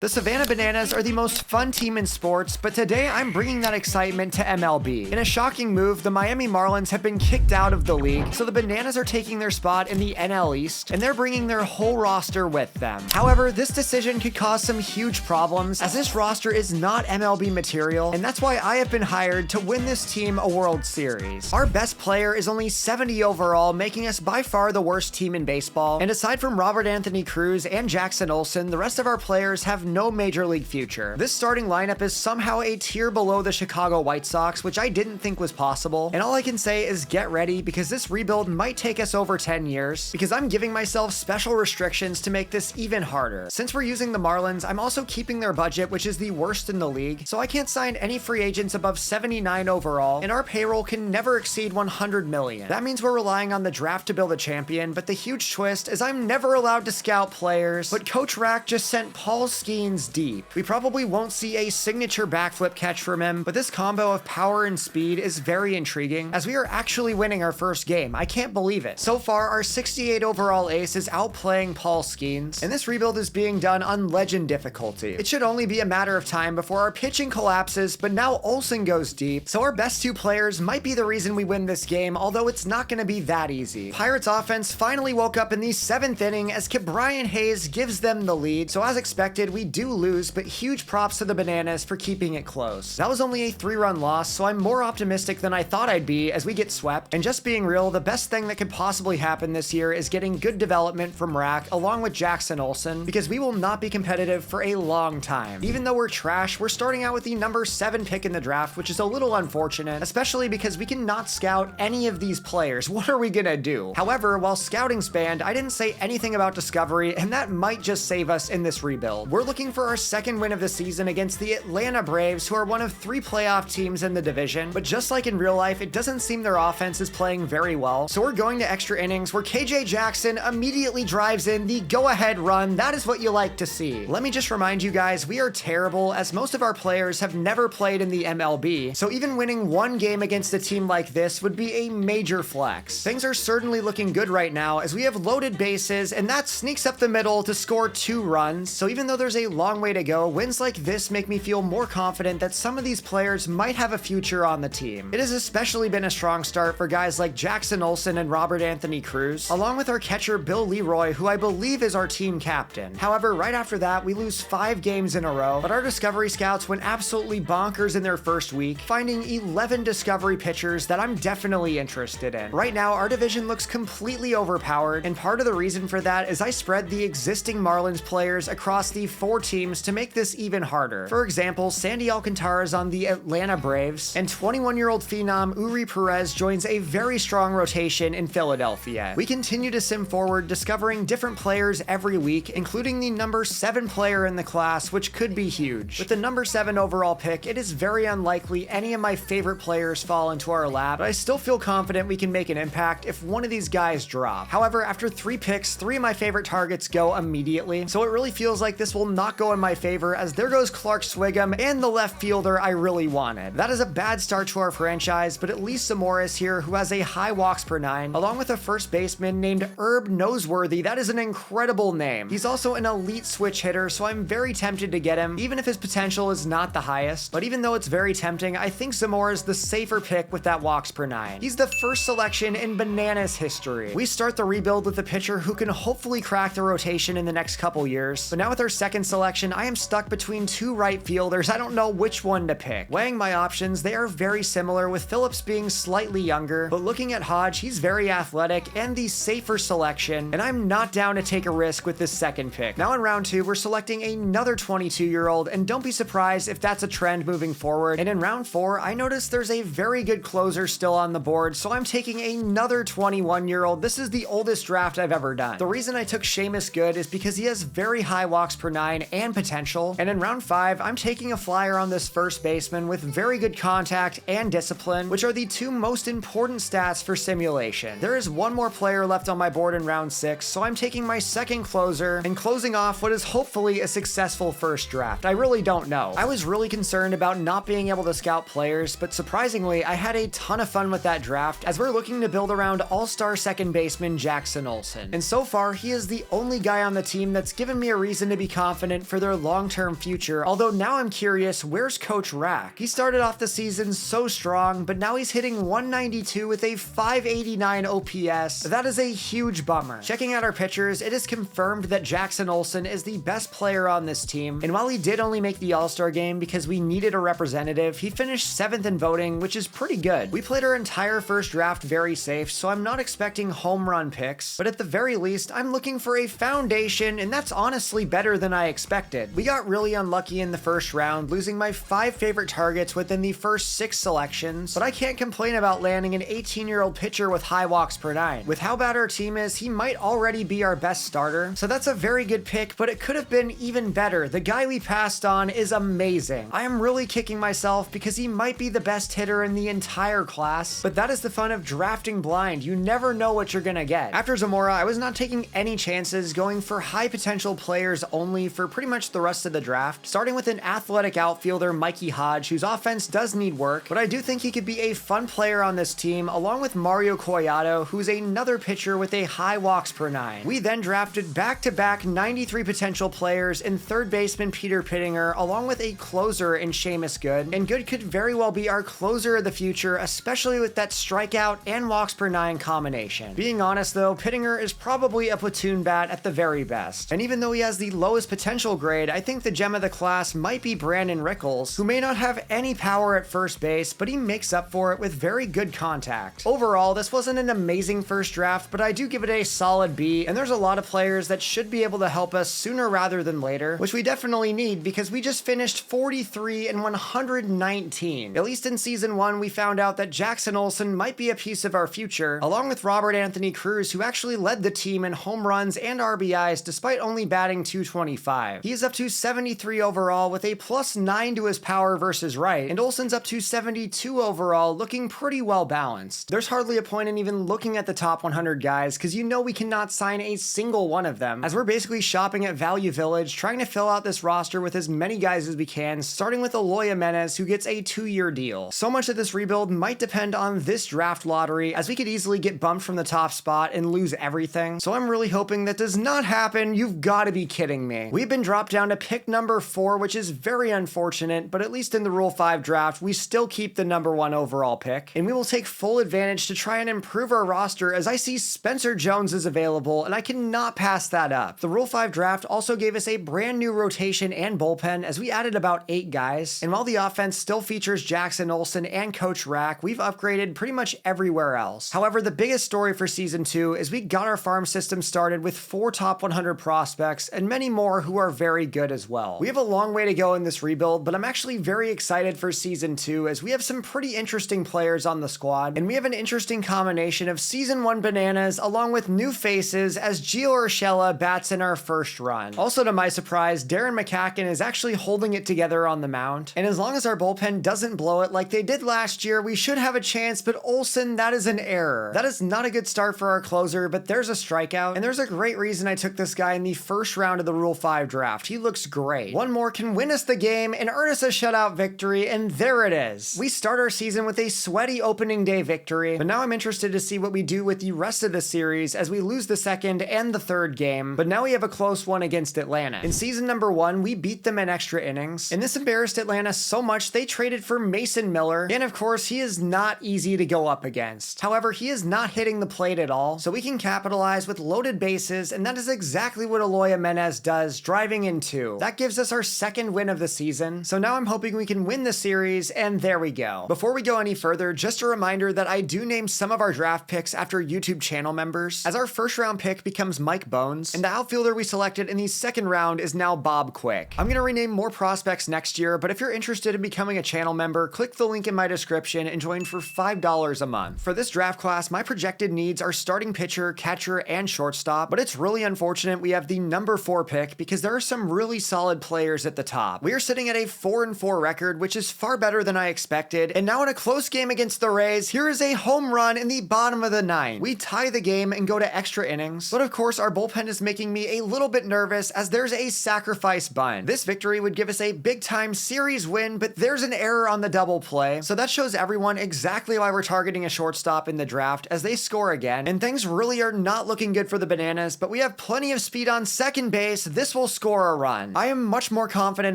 The Savannah Bananas are the most fun team in sports, but today I'm bringing that excitement to MLB. In a shocking move, the Miami Marlins have been kicked out of the league, so the Bananas are taking their spot in the NL East, and they're bringing their whole roster with them. However, this decision could cause some huge problems, as this roster is not MLB material, and that's why I have been hired to win this team a World Series. Our best player is only 70 overall, making us by far the worst team in baseball, and aside from Robert Anthony Cruz and Jackson Olsen, the rest of our players have no major league future. This starting lineup is somehow a tier below the Chicago White Sox, which I didn't think was possible, and all I can say is get ready, because this rebuild might take us over 10 years, because I'm giving myself special restrictions to make this even harder. Since we're using the Marlins, I'm also keeping their budget, which is the worst in the league, so I can't sign any free agents above 79 overall, and our payroll can never exceed 100 million. That means we're relying on the draft to build a champion, but the huge twist is I'm never allowed to scout players, but Coach Rack just sent Paul Skeens deep. We probably won't see a signature backflip catch from him, but this combo of power and speed is very intriguing, as we are actually winning our first game. I can't believe it. So far, our 68 overall ace is outplaying Paul Skeens, and this rebuild is being done on legend difficulty. It should only be a matter of time before our pitching collapses, but now Olsen goes deep, so our best two players might be the reason we win this game, although it's not going to be that easy. Pirates offense finally woke up in the 7th inning as Brian Hayes gives them the lead, so as expected, we do lose, but huge props to the Bananas for keeping it close. That was only a 3-run loss, so I'm more optimistic than I thought I'd be as we get swept, and just being real, the best thing that could possibly happen this year is getting good development from Rack along with Jackson Olsen, because we will not be competitive for a long time. Even though we're trash, we're starting out with the number 7 pick in the draft, which is a little unfortunate, especially because we cannot scout any of these players. What are we gonna do? However, while scouting's banned, I didn't say anything about discovery, and that might just save us in this rebuild. We're looking for our second win of the season against the Atlanta Braves, who are one of 3 playoff teams in the division, but just like in real life, it doesn't seem their offense is playing very well, so we're going to extra innings where KJ Jackson immediately drives in the go-ahead run. That is what you like to see. Let me just remind you guys, we are terrible, as most of our players have never played in the MLB, so even winning one game against a team like this would be a major flex. Things are certainly looking good right now, as we have loaded bases, and that sneaks up the middle to score 2 runs, so even though there's a long way to go, wins like this make me feel more confident that some of these players might have a future on the team. It has especially been a strong start for guys like Jackson Olsen and Robert Anthony Cruz, along with our catcher Bill Leroy, who I believe is our team captain. However, right after that, we lose 5 games in a row, but our discovery scouts went absolutely bonkers in their first week, finding 11 discovery pitchers that I'm definitely interested in. Right now, our division looks completely overpowered, and part of the reason for that is I spread the existing Marlins players across the 4 teams to make this even harder. For example, Sandy Alcantara is on the Atlanta Braves, and 21-year-old phenom Uri Perez joins a very strong rotation in Philadelphia. We continue to sim forward, discovering different players every week, including the number 7 player in the class, which could be huge. With the number 7 overall pick, it is very unlikely any of my favorite players fall into our lap, but I still feel confident we can make an impact if one of these guys drop. However, after 3 picks, 3 of my favorite targets go immediately, so it really feels like this will not go in my favor, as there goes Clark Swigum and the left fielder I really wanted. That is a bad start to our franchise, but at least Zamora is here, who has a high walks per 9, along with a first baseman named Herb Noseworthy. That is an incredible name. He's also an elite switch hitter, so I'm very tempted to get him, even if his potential is not the highest. But even though it's very tempting, I think Zamora is the safer pick with that walks per 9. He's the first selection in Bananas history. We start the rebuild with a pitcher who can hopefully crack the rotation in the next couple years, but now with our second selection, I am stuck between 2 right fielders. I don't know which one to pick. Weighing my options, they are very similar, with Phillips being slightly younger, but looking at Hodge, he's very athletic and the safer selection, and I'm not down to take a risk with this second pick. Now in round 2, we're selecting another 22-year-old, and don't be surprised if that's a trend moving forward. And in round 4, I noticed there's a very good closer still on the board, so I'm taking another 21-year-old. This is the oldest draft I've ever done. The reason I took Seamus Good is because he has very high walks per 9 and potential, and in round 5, I'm taking a flyer on this first baseman with very good contact and discipline, which are the 2 most important stats for simulation. There is 1 more player left on my board in round 6, so I'm taking my second closer and closing off what is hopefully a successful first draft. I really don't know. I was really concerned about not being able to scout players, but surprisingly, I had a ton of fun with that draft, as we're looking to build around all-star second baseman Jackson Olsen. And so far, he is the only guy on the team that's given me a reason to be confident dominant for their long-term future, although now I'm curious, where's Coach Rack? He started off the season so strong, but now he's hitting 192 with a 589 OPS. That is a huge bummer. Checking out our pitchers, it is confirmed that Jackson Olsen is the best player on this team, and while he did only make the All-Star game because we needed a representative, he finished 7th in voting, which is pretty good. We played our entire first draft very safe, so I'm not expecting home run picks, but at the very least, I'm looking for a foundation, and that's honestly better than I expected. We got really unlucky in the first round, losing my 5 favorite targets within the first 6 selections, but I can't complain about landing an 18-year-old pitcher with high walks per 9. With how bad our team is, he might already be our best starter, so that's a very good pick, but it could have been even better. The guy we passed on is amazing. I am really kicking myself because he might be the best hitter in the entire class, but that is the fun of drafting blind. You never know what you're gonna get. After Zamora, I was not taking any chances, going for high potential players only for pretty much the rest of the draft, starting with an athletic outfielder, Mikey Hodge, whose offense does need work, but I do think he could be a fun player on this team, along with Mario Collado, who's another pitcher with a high walks per 9. We then drafted back-to-back 93 potential players in third baseman Peter Pittinger, along with a closer in Seamus Good, and Good could very well be our closer of the future, especially with that strikeout and walks per 9 combination. Being honest though, Pittinger is probably a platoon bat at the very best, and even though he has the lowest potential grade, I think the gem of the class might be Brandon Rickles, who may not have any power at first base, but he makes up for it with very good contact. Overall, this wasn't an amazing first draft, but I do give it a solid B, and there's a lot of players that should be able to help us sooner rather than later, which we definitely need because we just finished 43 and 119. At least in season 1, we found out that Jackson Olsen might be a piece of our future, along with Robert Anthony Cruz, who actually led the team in home runs and RBIs despite only batting .225. He is up to 73 overall with a +9 to his power versus right, and Olsen's up to 72 overall, looking pretty well balanced. There's hardly a point in even looking at the top 100 guys, because you know we cannot sign a single one of them, as we're basically shopping at Value Village, trying to fill out this roster with as many guys as we can, starting with Eloy Jimenez, who gets a 2-year deal. So much of this rebuild might depend on this draft lottery, as we could easily get bumped from the top spot and lose everything, so I'm really hoping that does not happen. You've got to be kidding me. We've been dropped down to pick number 4, which is very unfortunate, but at least in the Rule 5 draft, we still keep the number 1 overall pick, and we will take full advantage to try and improve our roster, as I see Spencer Jones is available, and I cannot pass that up. The Rule 5 draft also gave us a brand new rotation and bullpen, as we added about 8 guys, and while the offense still features Jackson Olsen and Coach Rack, we've upgraded pretty much everywhere else. However, the biggest story for season 2 is we got our farm system started with 4 top 100 prospects and many more who are very good as well. We have a long way to go in this rebuild, but I'm actually very excited for season 2, as we have some pretty interesting players on the squad, and we have an interesting combination of season 1 bananas along with new faces, as Gio Urshela bats in our first run. Also, to my surprise, Darren McCacken is actually holding it together on the mound, and as long as our bullpen doesn't blow it like they did last year, we should have a chance, but Olsen, that is an error. That is not a good start for our closer, but there's a strikeout, and there's a great reason I took this guy in the first round of the Rule 5 draft. He looks great. One more can win us the game and earn us a shutout victory, and there it is. We start our season with a sweaty opening day victory, but now I'm interested to see what we do with the rest of the series, as we lose the second and the third game, but now we have a close one against Atlanta. In season number 1, we beat them in extra innings, and this embarrassed Atlanta so much they traded for Mason Miller, and of course he is not easy to go up against. However, he is not hitting the plate at all, so we can capitalize with loaded bases, and that is exactly what Eloy Jimenez does, driving in 2. That gives us our second win of the season, so now I'm hoping we can win the series, and there we go. Before we go any further, just a reminder that I do name some of our draft picks after YouTube channel members, as our first round pick becomes Mike Bones, and the outfielder we selected in the second round is now Bob Quick. I'm gonna rename more prospects next year, but if you're interested in becoming a channel member, click the link in my description and join for $5 a month. For this draft class, my projected needs are starting pitcher, catcher, and shortstop, but it's really unfortunate we have the number 4 pick because there are some really solid players at the top. We are sitting at a 4-4 record, which is far better than I expected, and now in a close game against the Rays, here is a home run in the bottom of the 9th. We tie the game and go to extra innings, but of course our bullpen is making me a little bit nervous, as there's a sacrifice bunt. This victory would give us a big time series win, but there's an error on the double play, so that shows everyone exactly why we're targeting a shortstop in the draft, as they score again, and things really are not looking good for the Bananas, but we have plenty of speed on second base. This will score score a run. I am much more confident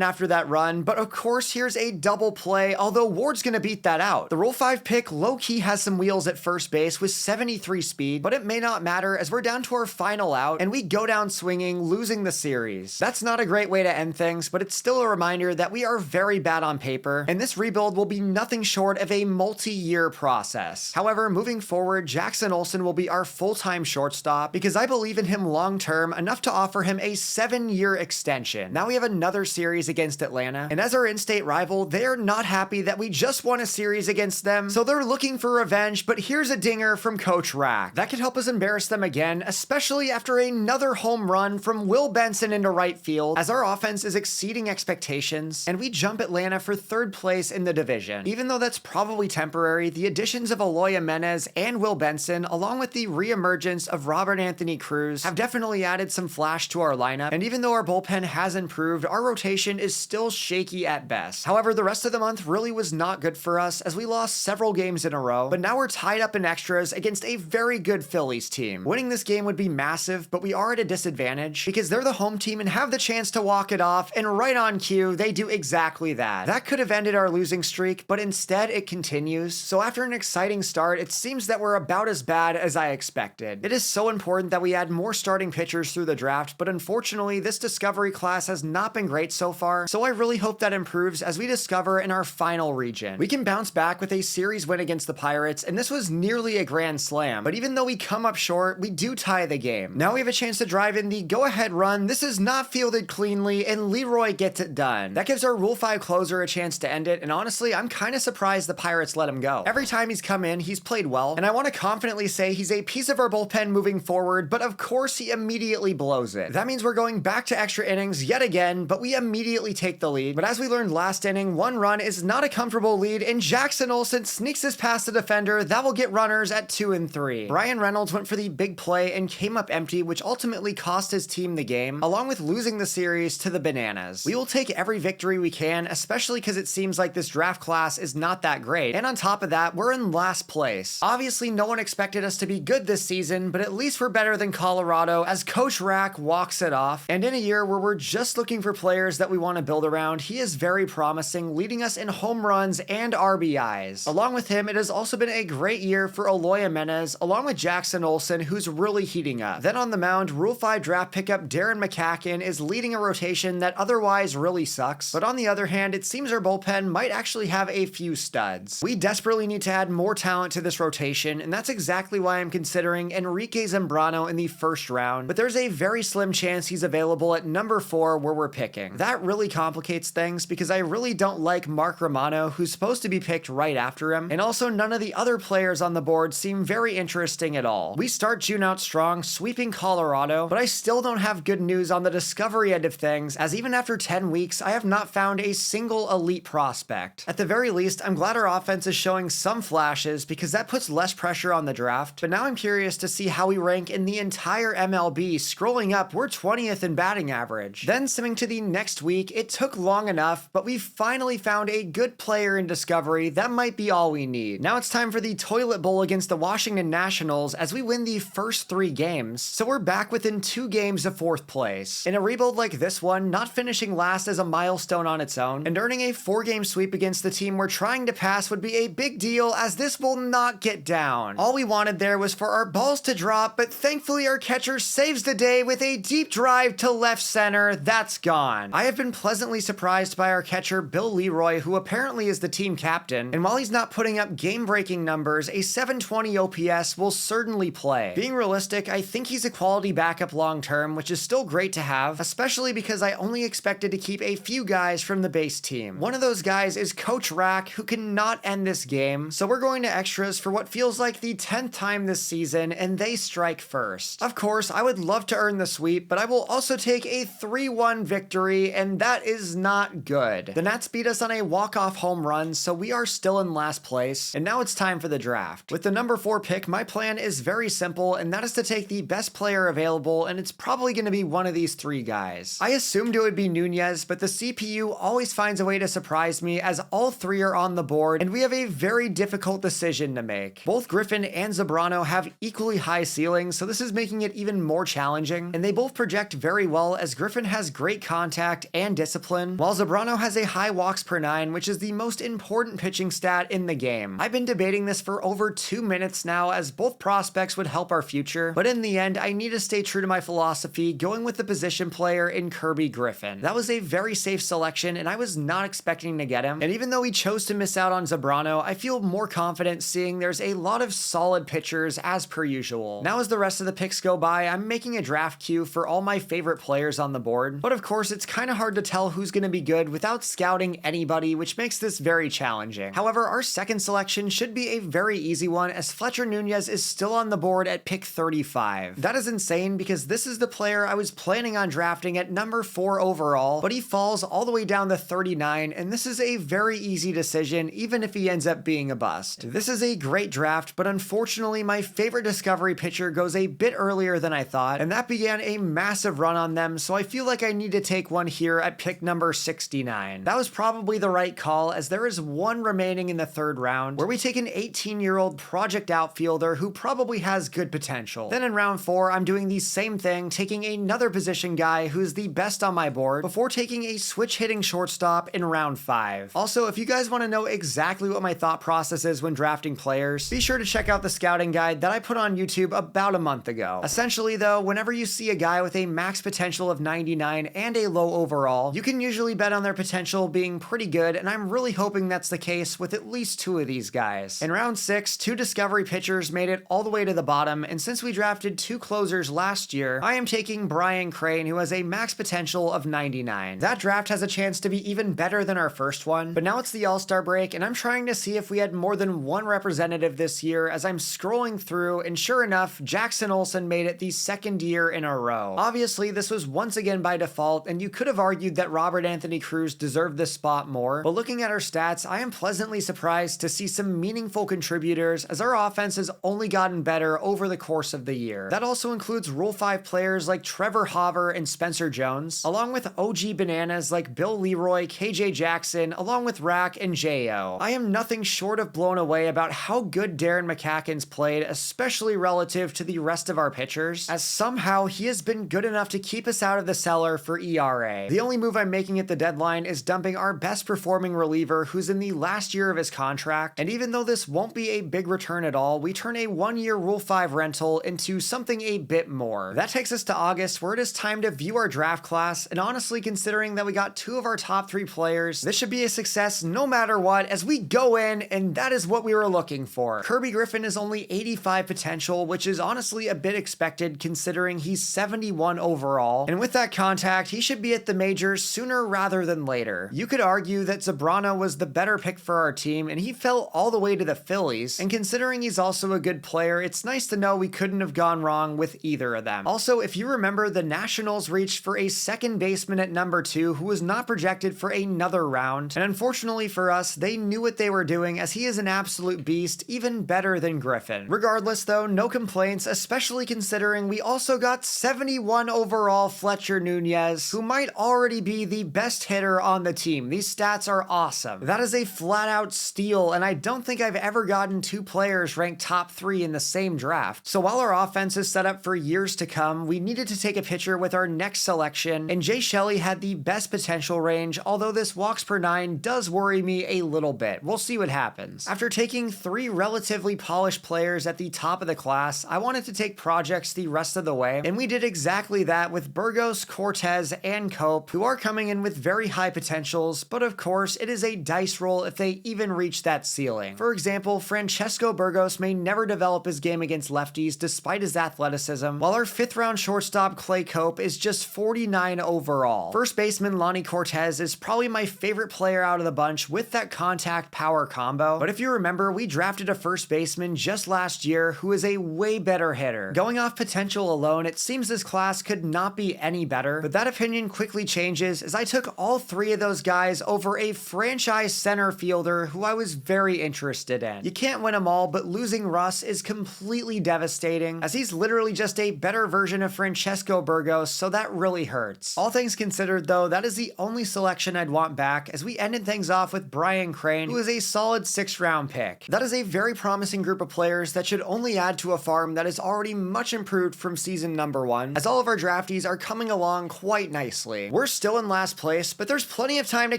after that run, but of course here's a double play, although Ward's gonna beat that out. The Rule 5 pick low-key has some wheels at first base with 73 speed, but it may not matter as we're down to our final out and we go down swinging, losing the series. That's not a great way to end things, but it's still a reminder that we are very bad on paper, and this rebuild will be nothing short of a multi-year process. However, moving forward, Jackson Olsen will be our full-time shortstop because I believe in him long-term enough to offer him a 7-year extension. Now we have another series against Atlanta, and as our in-state rival, they're not happy that we just won a series against them, so they're looking for revenge, but here's a dinger from Coach Rack. That could help us embarrass them again, especially after another home run from Will Benson into right field, as our offense is exceeding expectations, and we jump Atlanta for 3rd place in the division. Even though that's probably temporary, the additions of Eloy Jimenez and Will Benson, along with the re-emergence of Robert Anthony Cruz, have definitely added some flash to our lineup, and even though our bullpen has improved, our rotation is still shaky at best. However, the rest of the month really was not good for us as we lost several games in a row, but now we're tied up in extras against a very good Phillies team. Winning this game would be massive, but we are at a disadvantage because they're the home team and have the chance to walk it off, and right on cue, they do exactly that. That could have ended our losing streak, but instead it continues. So after an exciting start, it seems that we're about as bad as I expected. It is so important that we add more starting pitchers through the draft, but unfortunately, this discovery class has not been great so far, so I really hope that improves as we discover in our final region. We can bounce back with a series win against the Pirates, and this was nearly a grand slam, but even though we come up short, we do tie the game. Now we have a chance to drive in the go-ahead run. This is not fielded cleanly, and Leroy gets it done. That gives our Rule 5 closer a chance to end it, and honestly, I'm kind of surprised the Pirates let him go. Every time he's come in, he's played well, and I want to confidently say he's a piece of our bullpen moving forward, but of course he immediately blows it. That means we're going back to extra innings yet again, but we immediately take the lead. But as we learned last inning, 1 run is not a comfortable lead, and Jackson Olsen sneaks us past the defender. That will get runners at 2 and 3. Brian Reynolds went for the big play and came up empty, which ultimately cost his team the game, along with losing the series to the Bananas. We will take every victory we can, especially because it seems like this draft class is not that great, and on top of that, we're in last place. Obviously, no one expected us to be good this season, but at least we're better than Colorado as Coach Rack walks it off, and in a year where we're just looking for players that we want to build around, he is very promising, leading us in home runs and RBIs. Along with him, it has also been a great year for Eloy Jimenez, along with Jackson Olsen, who's really heating up. Then on the mound, Rule 5 draft pickup Darren McCacken is leading a rotation that otherwise really sucks, but on the other hand, it seems our bullpen might actually have a few studs. We desperately need to add more talent to this rotation, and that's exactly why I'm considering Enrique Zambrano in the 1st round, but there's a very slim chance he's available at number 4 where we're picking. That really complicates things because I really don't like Mark Romano, who's supposed to be picked right after him, and also none of the other players on the board seem very interesting at all. We start June out strong, sweeping Colorado, but I still don't have good news on the discovery end of things, as even after 10 weeks, I have not found a single elite prospect. At the very least, I'm glad our offense is showing some flashes because that puts less pressure on the draft, but now I'm curious to see how we rank in the entire MLB. Scrolling up, we're 20th in batting average. Then simming to the next week, it took long enough, but we finally found a good player in discovery. That might be all we need. Now it's time for the toilet bowl against the Washington Nationals as we win the first 3 games, so we're back within 2 games of 4th place. In a rebuild like this one, not finishing last is a milestone on its own, and earning a 4-game sweep against the team we're trying to pass would be a big deal as this will not get down. All we wanted there was for our balls to drop, but thankfully our catcher saves the day with a deep drive to left center. That's gone. I have been pleasantly surprised by our catcher Bill Leroy, who apparently is the team captain, and while he's not putting up game-breaking numbers, a 720 OPS will certainly play. Being realistic, I think he's a quality backup long-term, which is still great to have, especially because I only expected to keep a few guys from the base team. One of those guys is Coach Rack, who cannot end this game, so we're going to extras for what feels like the 10th time this season, and they strike first. Of course, I would love to earn the sweep, but I will also take a 3-1 victory, and that is not good. The Nats beat us on a walk-off home run, so we are still in last place, and now it's time for the draft. With the number 4 pick, my plan is very simple, and that is to take the best player available, and it's probably going to be one of these 3 guys. I assumed it would be Nunez, but the CPU always finds a way to surprise me as all 3 are on the board, and we have a very difficult decision to make. Both Griffin and Zambrano have equally high ceilings, so this is making it even more challenging, and they both project very well well, as Griffin has great contact and discipline, while Zambrano has a high walks per 9, which is the most important pitching stat in the game. I've been debating this for over 2 minutes now, as both prospects would help our future, but in the end, I need to stay true to my philosophy, going with the position player in Kirby Griffin. That was a very safe selection, and I was not expecting to get him, and even though he chose to miss out on Zambrano, I feel more confident seeing there's a lot of solid pitchers as per usual. Now as the rest of the picks go by, I'm making a draft queue for all my favorite players on the board, but of course it's kind of hard to tell who's going to be good without scouting anybody, which makes this very challenging. However, our second selection should be a very easy one, as Fletcher Nunez is still on the board at pick 35. That is insane because this is the player I was planning on drafting at number 4 overall, but he falls all the way down to 39, and this is a very easy decision even if he ends up being a bust. This is a great draft, but unfortunately my favorite discovery pitcher goes a bit earlier than I thought, and that began a massive run on them, so I feel like I need to take one here at pick number 69. That was probably the right call, as there is one remaining in the 3rd round, where we take an 18-year-old project outfielder who probably has good potential. Then in round 4, I'm doing the same thing, taking another position guy who's the best on my board, before taking a switch-hitting shortstop in round 5. Also, if you guys want to know exactly what my thought process is when drafting players, be sure to check out the scouting guide that I put on YouTube about a month ago. Essentially though, whenever you see a guy with a max potential of 99 and a low overall, you can usually bet on their potential being pretty good, and I'm really hoping that's the case with at least 2 of these guys. In round 6, 2 discovery pitchers made it all the way to the bottom, and since we drafted 2 closers last year, I am taking Brian Crane, who has a max potential of 99. That draft has a chance to be even better than our first one, but now it's the All-Star break, and I'm trying to see if we had more than one representative this year as I'm scrolling through, and sure enough, Jackson Olsen made it the 2nd year in a row. Obviously, this was once again by default, and you could have argued that Robert Anthony Cruz deserved this spot more, but looking at our stats, I am pleasantly surprised to see some meaningful contributors, as our offense has only gotten better over the course of the year. That also includes Rule 5 players like Trevor Hauver and Spencer Jones, along with OG Bananas like Bill Leroy, KJ Jackson, along with Rack and J.O. I am nothing short of blown away about how good Darren McCacken's played, especially relative to the rest of our pitchers, as somehow he has been good enough to keep us out of the cellar for ERA. The only move I'm making at the deadline is dumping our best performing reliever who's in the last year of his contract, and even though this won't be a big return at all, we turn a 1-year Rule 5 rental into something a bit more. That takes us to August, where it is time to view our draft class, and honestly, considering that we got 2 of our top 3 players, this should be a success no matter what, as we go in, and that is what we were looking for. Kirby Griffin is only 85 potential, which is honestly a bit expected considering he's 71 overall, and with that contact, he should be at the majors sooner rather than later. You could argue that Zambrano was the better pick for our team, and he fell all the way to the Phillies, and considering he's also a good player, it's nice to know we couldn't have gone wrong with either of them. Also, if you remember, the Nationals reached for a second baseman at number 2 who was not projected for another round, and unfortunately for us, they knew what they were doing, as he is an absolute beast, even better than Griffin. Regardless though, no complaints, especially considering we also got 71 overall Fletcher Nunez, who might already be the best hitter on the team. These stats are awesome. That is a flat out steal, and I don't think I've ever gotten 2 players ranked top 3 in the same draft. So while our offense is set up for years to come, we needed to take a pitcher with our next selection, and Jay Shelley had the best potential range, although this walks per 9 does worry me a little bit. We'll see what happens. After taking 3 relatively polished players at the top of the class, I wanted to take projects the rest of the way, and we did exactly that with Burgos, Cortez, and Cope, who are coming in with very high potentials, but of course, it is a dice roll if they even reach that ceiling. For example, Francesco Burgos may never develop his game against lefties despite his athleticism, while our 5th round shortstop Clay Cope is just 49 overall. First baseman Lonnie Cortez is probably my favorite player out of the bunch with that contact power combo, but if you remember, we drafted a first baseman just last year who is a way better hitter. Going off potential alone, it seems this class could not be any better, but that opinion quickly changes as I took all 3 of those guys over a franchise center fielder who I was very interested in. You can't win them all, but losing Russ is completely devastating, as he's literally just a better version of Francesco Burgos, so that really hurts. All things considered though, that is the only selection I'd want back, as we ended things off with Brian Crane, who is a solid 6th round pick. That is a very promising group of players that should only add to a farm that is already much improved from season number 1, as all of our draftees are are coming along quite nicely. We're still in last place, but there's plenty of time to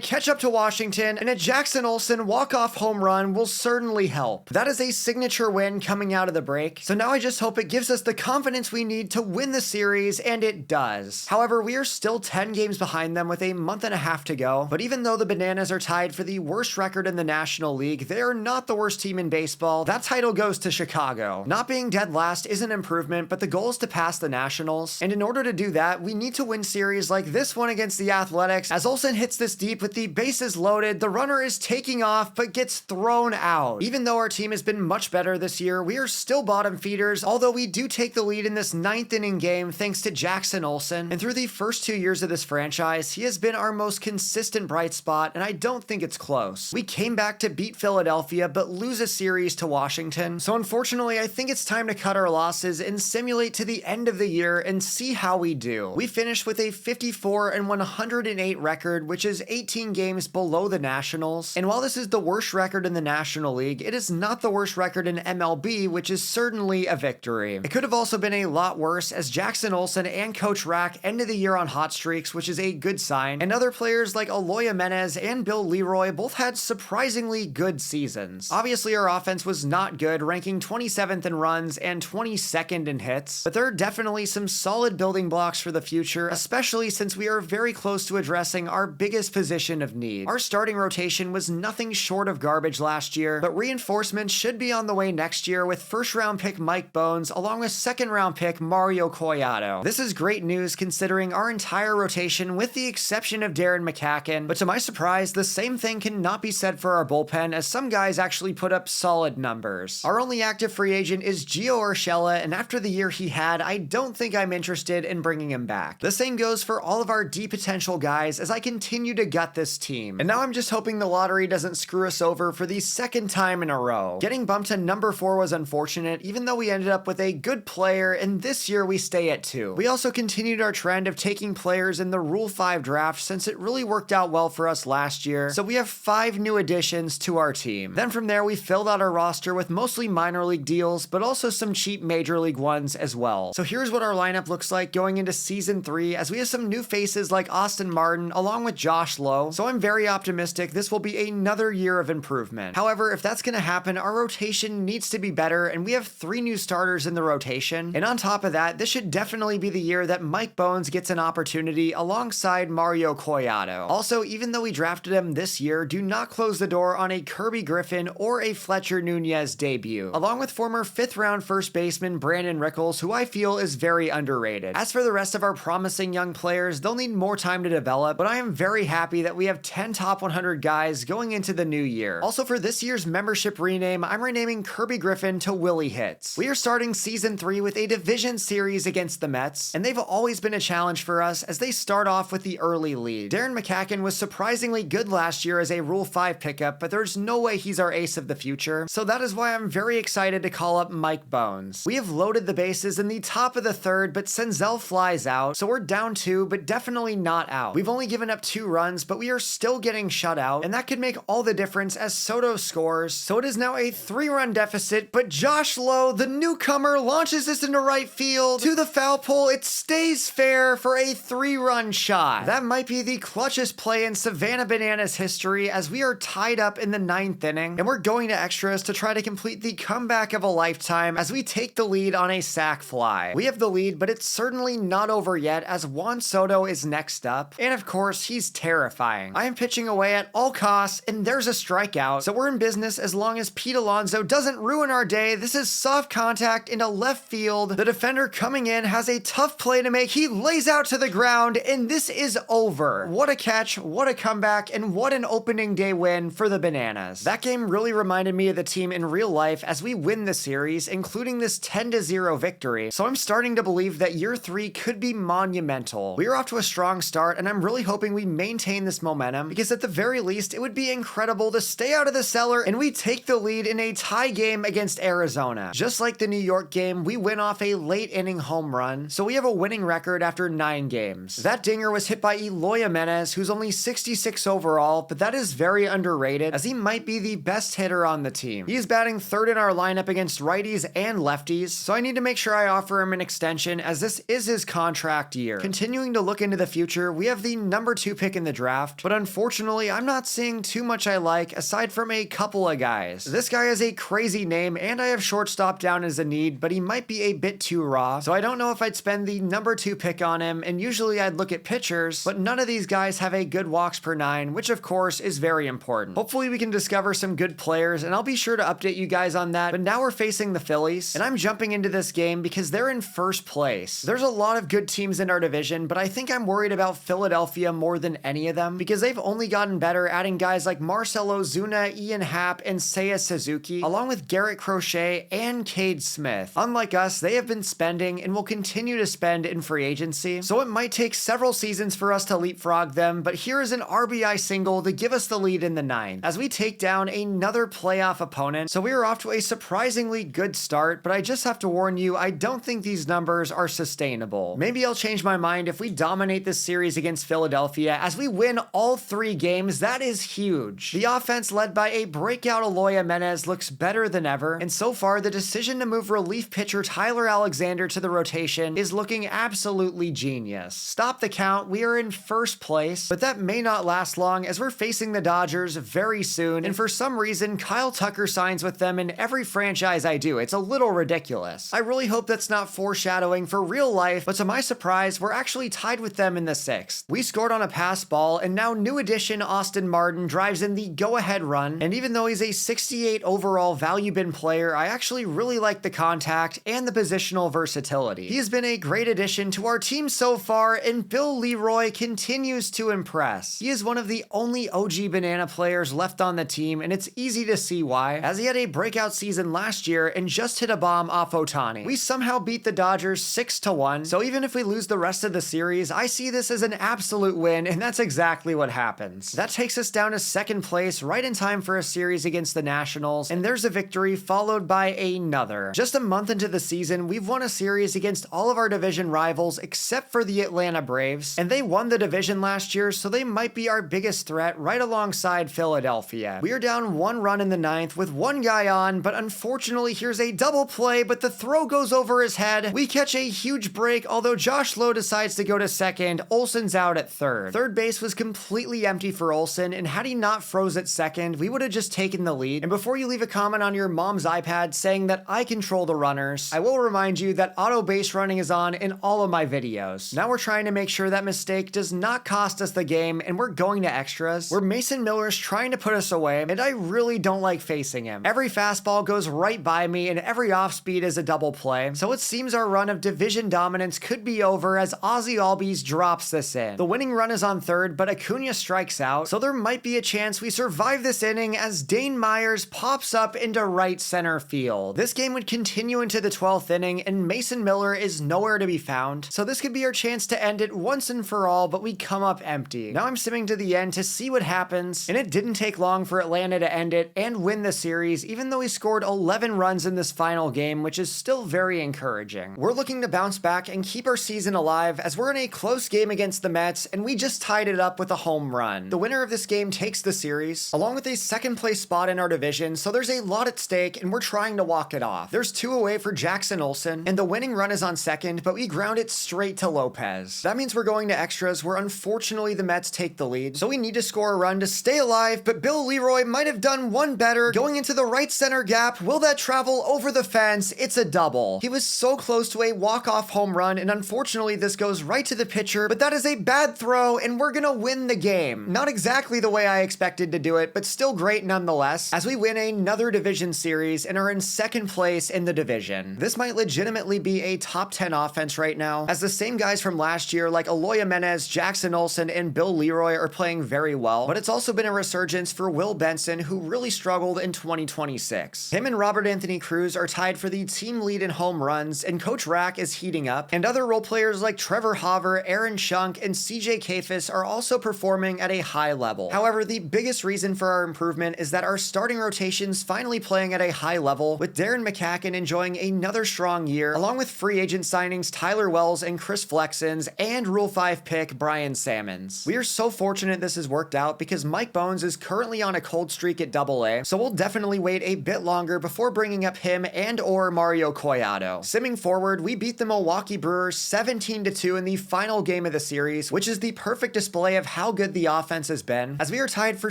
catch up to Washington, and a Jackson Olsen walk-off home run will certainly help. That is a signature win coming out of the break, so now I just hope it gives us the confidence we need to win the series, and it does. However, we are still 10 games behind them with a month and a half to go, but even though the Bananas are tied for the worst record in the National League, they are not the worst team in baseball. That title goes to Chicago. Not being dead last is an improvement, but the goal is to pass the Nationals, and in order to do that, we need to win series like this one against the Athletics. As Olsen hits this deep with the bases loaded, the runner is taking off but gets thrown out. Even though our team has been much better this year, we are still bottom feeders, although we do take the lead in this 9th inning game thanks to Jackson Olsen, and through the first 2 years of this franchise, he has been our most consistent bright spot, and I don't think it's close. We came back to beat Philadelphia but lose a series to Washington, so unfortunately I think it's time to cut our losses and simulate to the end of the year and see how we do. We finished with a 54-108 record, which is 18 games below the Nationals, and while this is the worst record in the National League, it is not the worst record in MLB, which is certainly a victory. It could have also been a lot worse, as Jackson Olsen and Coach Rack ended the year on hot streaks, which is a good sign, and other players like Eloy Jimenez and Bill Leroy both had surprisingly good seasons. Obviously, our offense was not good, ranking 27th in runs and 22nd in hits, but there are definitely some solid building blocks for the future, especially since we are very close to addressing our biggest position of need. Our starting rotation was nothing short of garbage last year, but reinforcements should be on the way next year with first-round pick Mike Bones along with second-round pick Mario Collado. This is great news considering our entire rotation, with the exception of Darren McCacken, but to my surprise, the same thing cannot be said for our bullpen, as some guys actually put up solid numbers. Our only active free agent is Gio Urshela, and after the year he had, I don't think I'm interested in bringing him back. The same goes for all of our D potential guys as I continue to gut this team. And now I'm just hoping the lottery doesn't screw us over for the second time in a row. Getting bumped to number 4 was unfortunate, even though we ended up with a good player, and this year we stay at 2. We also continued our trend of taking players in the Rule 5 draft, since it really worked out well for us last year, so we have 5 new additions to our team. Then from there we filled out our roster with mostly minor league deals, but also some cheap major league ones as well. So here's what our lineup looks like going into season 3, as we have some new faces like Austin Martin along with Josh Lowe, so I'm very optimistic this will be another year of improvement. However, if that's gonna happen, our rotation needs to be better, and we have 3 new starters in the rotation, and on top of that, this should definitely be the year that Mike Bones gets an opportunity alongside Mario Collado. Also, even though we drafted him this year, do not close the door on a Kirby Griffin or a Fletcher Nunez debut, along with former 5th round first baseman Brandon Rickles, who I feel is very underrated. As for the rest of our promising young players, they'll need more time to develop, but I am very happy that we have 10 top 100 guys going into the new year. Also, for this year's membership rename, I'm renaming Kirby Griffin to Willie Hits. We are starting season 3 with a division series against the Mets, and they've always been a challenge for us as they start off with the early lead. Darren McCacken was surprisingly good last year as a Rule 5 pickup, but there's no way he's our ace of the future, so that is why I'm very excited to call up Mike Bones. We have loaded the bases in the top of the 3rd, but Senzel flies out, so we're down 2, but definitely not out. We've only given up 2 runs, but we are still getting shut out, and that could make all the difference as Soto scores, so it is now a 3-run deficit, but Josh Lowe, the newcomer, launches this into right field to the foul pole. It stays fair for a 3-run shot. That might be the clutchest play in Savannah Bananas history, as we are tied up in the 9th inning, and we're going to extras to try to complete the comeback of a lifetime as we take the lead on a sac fly. We have the lead, but it's certainly not over yet, as Juan Soto is next up, and of course, he's terrifying. I am pitching away at all costs, and there's a strikeout, so we're in business as long as Pete Alonso doesn't ruin our day. This is soft contact into left field. The defender coming in has a tough play to make. He lays out to the ground, and this is over. What a catch, what a comeback, and what an opening day win for the Bananas. That game really reminded me of the team in real life as we win the series, including this 10-0 victory, so I'm starting to believe that year 3 could be monumental. We are off to a strong start, and I'm really hoping we maintain this momentum, because at the very least, it would be incredible to stay out of the cellar and we take the lead in a tie game against Arizona. Just like the New York game, we win off a late inning home run, so we have a winning record after 9 games. That dinger was hit by Eloy Jimenez, who's only 66 overall, but that is very underrated, as he might be the best hitter on the team. He is batting 3rd in our lineup against righties and lefties, so I need to make sure I offer him an extension, as this is his contract contract year. Continuing to look into the future, we have the number 2 pick in the draft, but unfortunately, I'm not seeing too much I like aside from a couple of guys. This guy has a crazy name, and I have shortstop down as a need, but he might be a bit too raw, so I don't know if I'd spend the number 2 pick on him, and usually I'd look at pitchers, but none of these guys have a good walks per 9, which of course is very important. Hopefully we can discover some good players, and I'll be sure to update you guys on that, but now we're facing the Phillies, and I'm jumping into this game because they're in first place. There's a lot of good teams in our division, but I think I'm worried about Philadelphia more than any of them because they've only gotten better, adding guys like Marcell Ozuna, Ian Happ, and Seiya Suzuki, along with Garrett Crochet and Cade Smith. Unlike us, they have been spending and will continue to spend in free agency, so it might take several seasons for us to leapfrog them, but here is an RBI single to give us the lead in the 9th as we take down another playoff opponent. So we are off to a surprisingly good start, but I just have to warn you, I don't think these numbers are sustainable. Maybe I'll change my mind if we dominate this series against Philadelphia as we win all 3 games. That is huge. The offense led by a breakout Eloy Jimenez looks better than ever, and so far the decision to move relief pitcher Tyler Alexander to the rotation is looking absolutely genius. Stop the count, we are in first place, but that may not last long as we're facing the Dodgers very soon, and for some reason Kyle Tucker signs with them in every franchise I do. It's a little ridiculous. I really hope that's not foreshadowing for real life, but to my surprise, we're actually tied with them in the 6th. We scored on a pass ball, and now new addition Austin Martin drives in the go-ahead run, and even though he's a 68 overall value bin player, I actually really like the contact and the positional versatility. He has been a great addition to our team so far, and Bill Leroy continues to impress. He is one of the only OG Banana players left on the team, and it's easy to see why, as he had a breakout season last year and just hit a bomb off Ohtani. We somehow beat the Dodgers 6-1, so even if we lose the rest of the series, I see this as an absolute win, and that's exactly what happens. That takes us down to 2nd place, right in time for a series against the Nationals, and there's a victory followed by another. Just a month into the season, we've won a series against all of our division rivals except for the Atlanta Braves, and they won the division last year, so they might be our biggest threat right alongside Philadelphia. We are down 1 run in the 9th with 1 guy on, but unfortunately here's a double play, but the throw goes over his head. We catch a huge break, although Josh Lowe decides to go to 2nd, Olsen's out at 3rd. Third base was completely empty for Olsen, and had he not froze at 2nd, we would have just taken the lead. And before you leave a comment on your mom's iPad saying that I control the runners, I will remind you that auto base running is on in all of my videos. Now we're trying to make sure that mistake does not cost us the game, and we're going to extras, where Mason Miller's trying to put us away, and I really don't like facing him. Every fastball goes right by me, and every off-speed is a double play, so it seems our run of division dominance could be over as Ozzy Albies drops this in. The winning run is on 3rd, but Acuna strikes out, so there might be a chance we survive this inning as Dane Myers pops up into right center field. This game would continue into the 12th inning, and Mason Miller is nowhere to be found, so this could be our chance to end it once and for all, but we come up empty. Now I'm simming to the end to see what happens, and it didn't take long for Atlanta to end it and win the series, even though he scored 11 runs in this final game, which is still very encouraging. We're looking to bounce back and keep our season alive as we're in a close game against the Mets, and we just tied it up with a home run. The winner of this game takes the series, along with a 2nd place spot in our division, so there's a lot at stake, and we're trying to walk it off. There's 2 away for Jackson Olsen, and the winning run is on 2nd, but we ground it straight to Lopez. That means we're going to extras, where unfortunately the Mets take the lead, so we need to score a run to stay alive, but Bill Leroy might have done one better, going into the right center gap. Will that travel over the fence? It's a double. He was so close to a walk-off home run, and unfortunately this goes right to the pitcher, but that is a bad throw, and we're gonna win the game. Not exactly the way I expected to do it, but still great nonetheless, as we win another division series and are in 2nd place in the division. This might legitimately be a top 10 offense right now, as the same guys from last year like Eloy Jimenez, Jackson Olsen, and Bill Leroy are playing very well, but it's also been a resurgence for Will Benson, who really struggled in 2026. Him and Robert Anthony Cruz are tied for the team lead in home runs, and Coach Rack is heating up, and other role players like Trevor Hauver, Aaron Schunk, and CJ Kafis are also performing at a high level. However, the biggest reason for our improvement is that our starting rotation's finally playing at a high level, with Darren McCacken enjoying another strong year, along with free agent signings Tyler Wells and Chris Flexens, and Rule 5 pick Brian Sammons. We are so fortunate this has worked out because Mike Bones is currently on a cold streak at AA, so we'll definitely wait a bit longer before bringing up him and or Mario Collado. Simming forward, we beat the Milwaukee Brewers 17-2 in the final game of the series, which is the perfect display of how good the offense has been, as we are tied for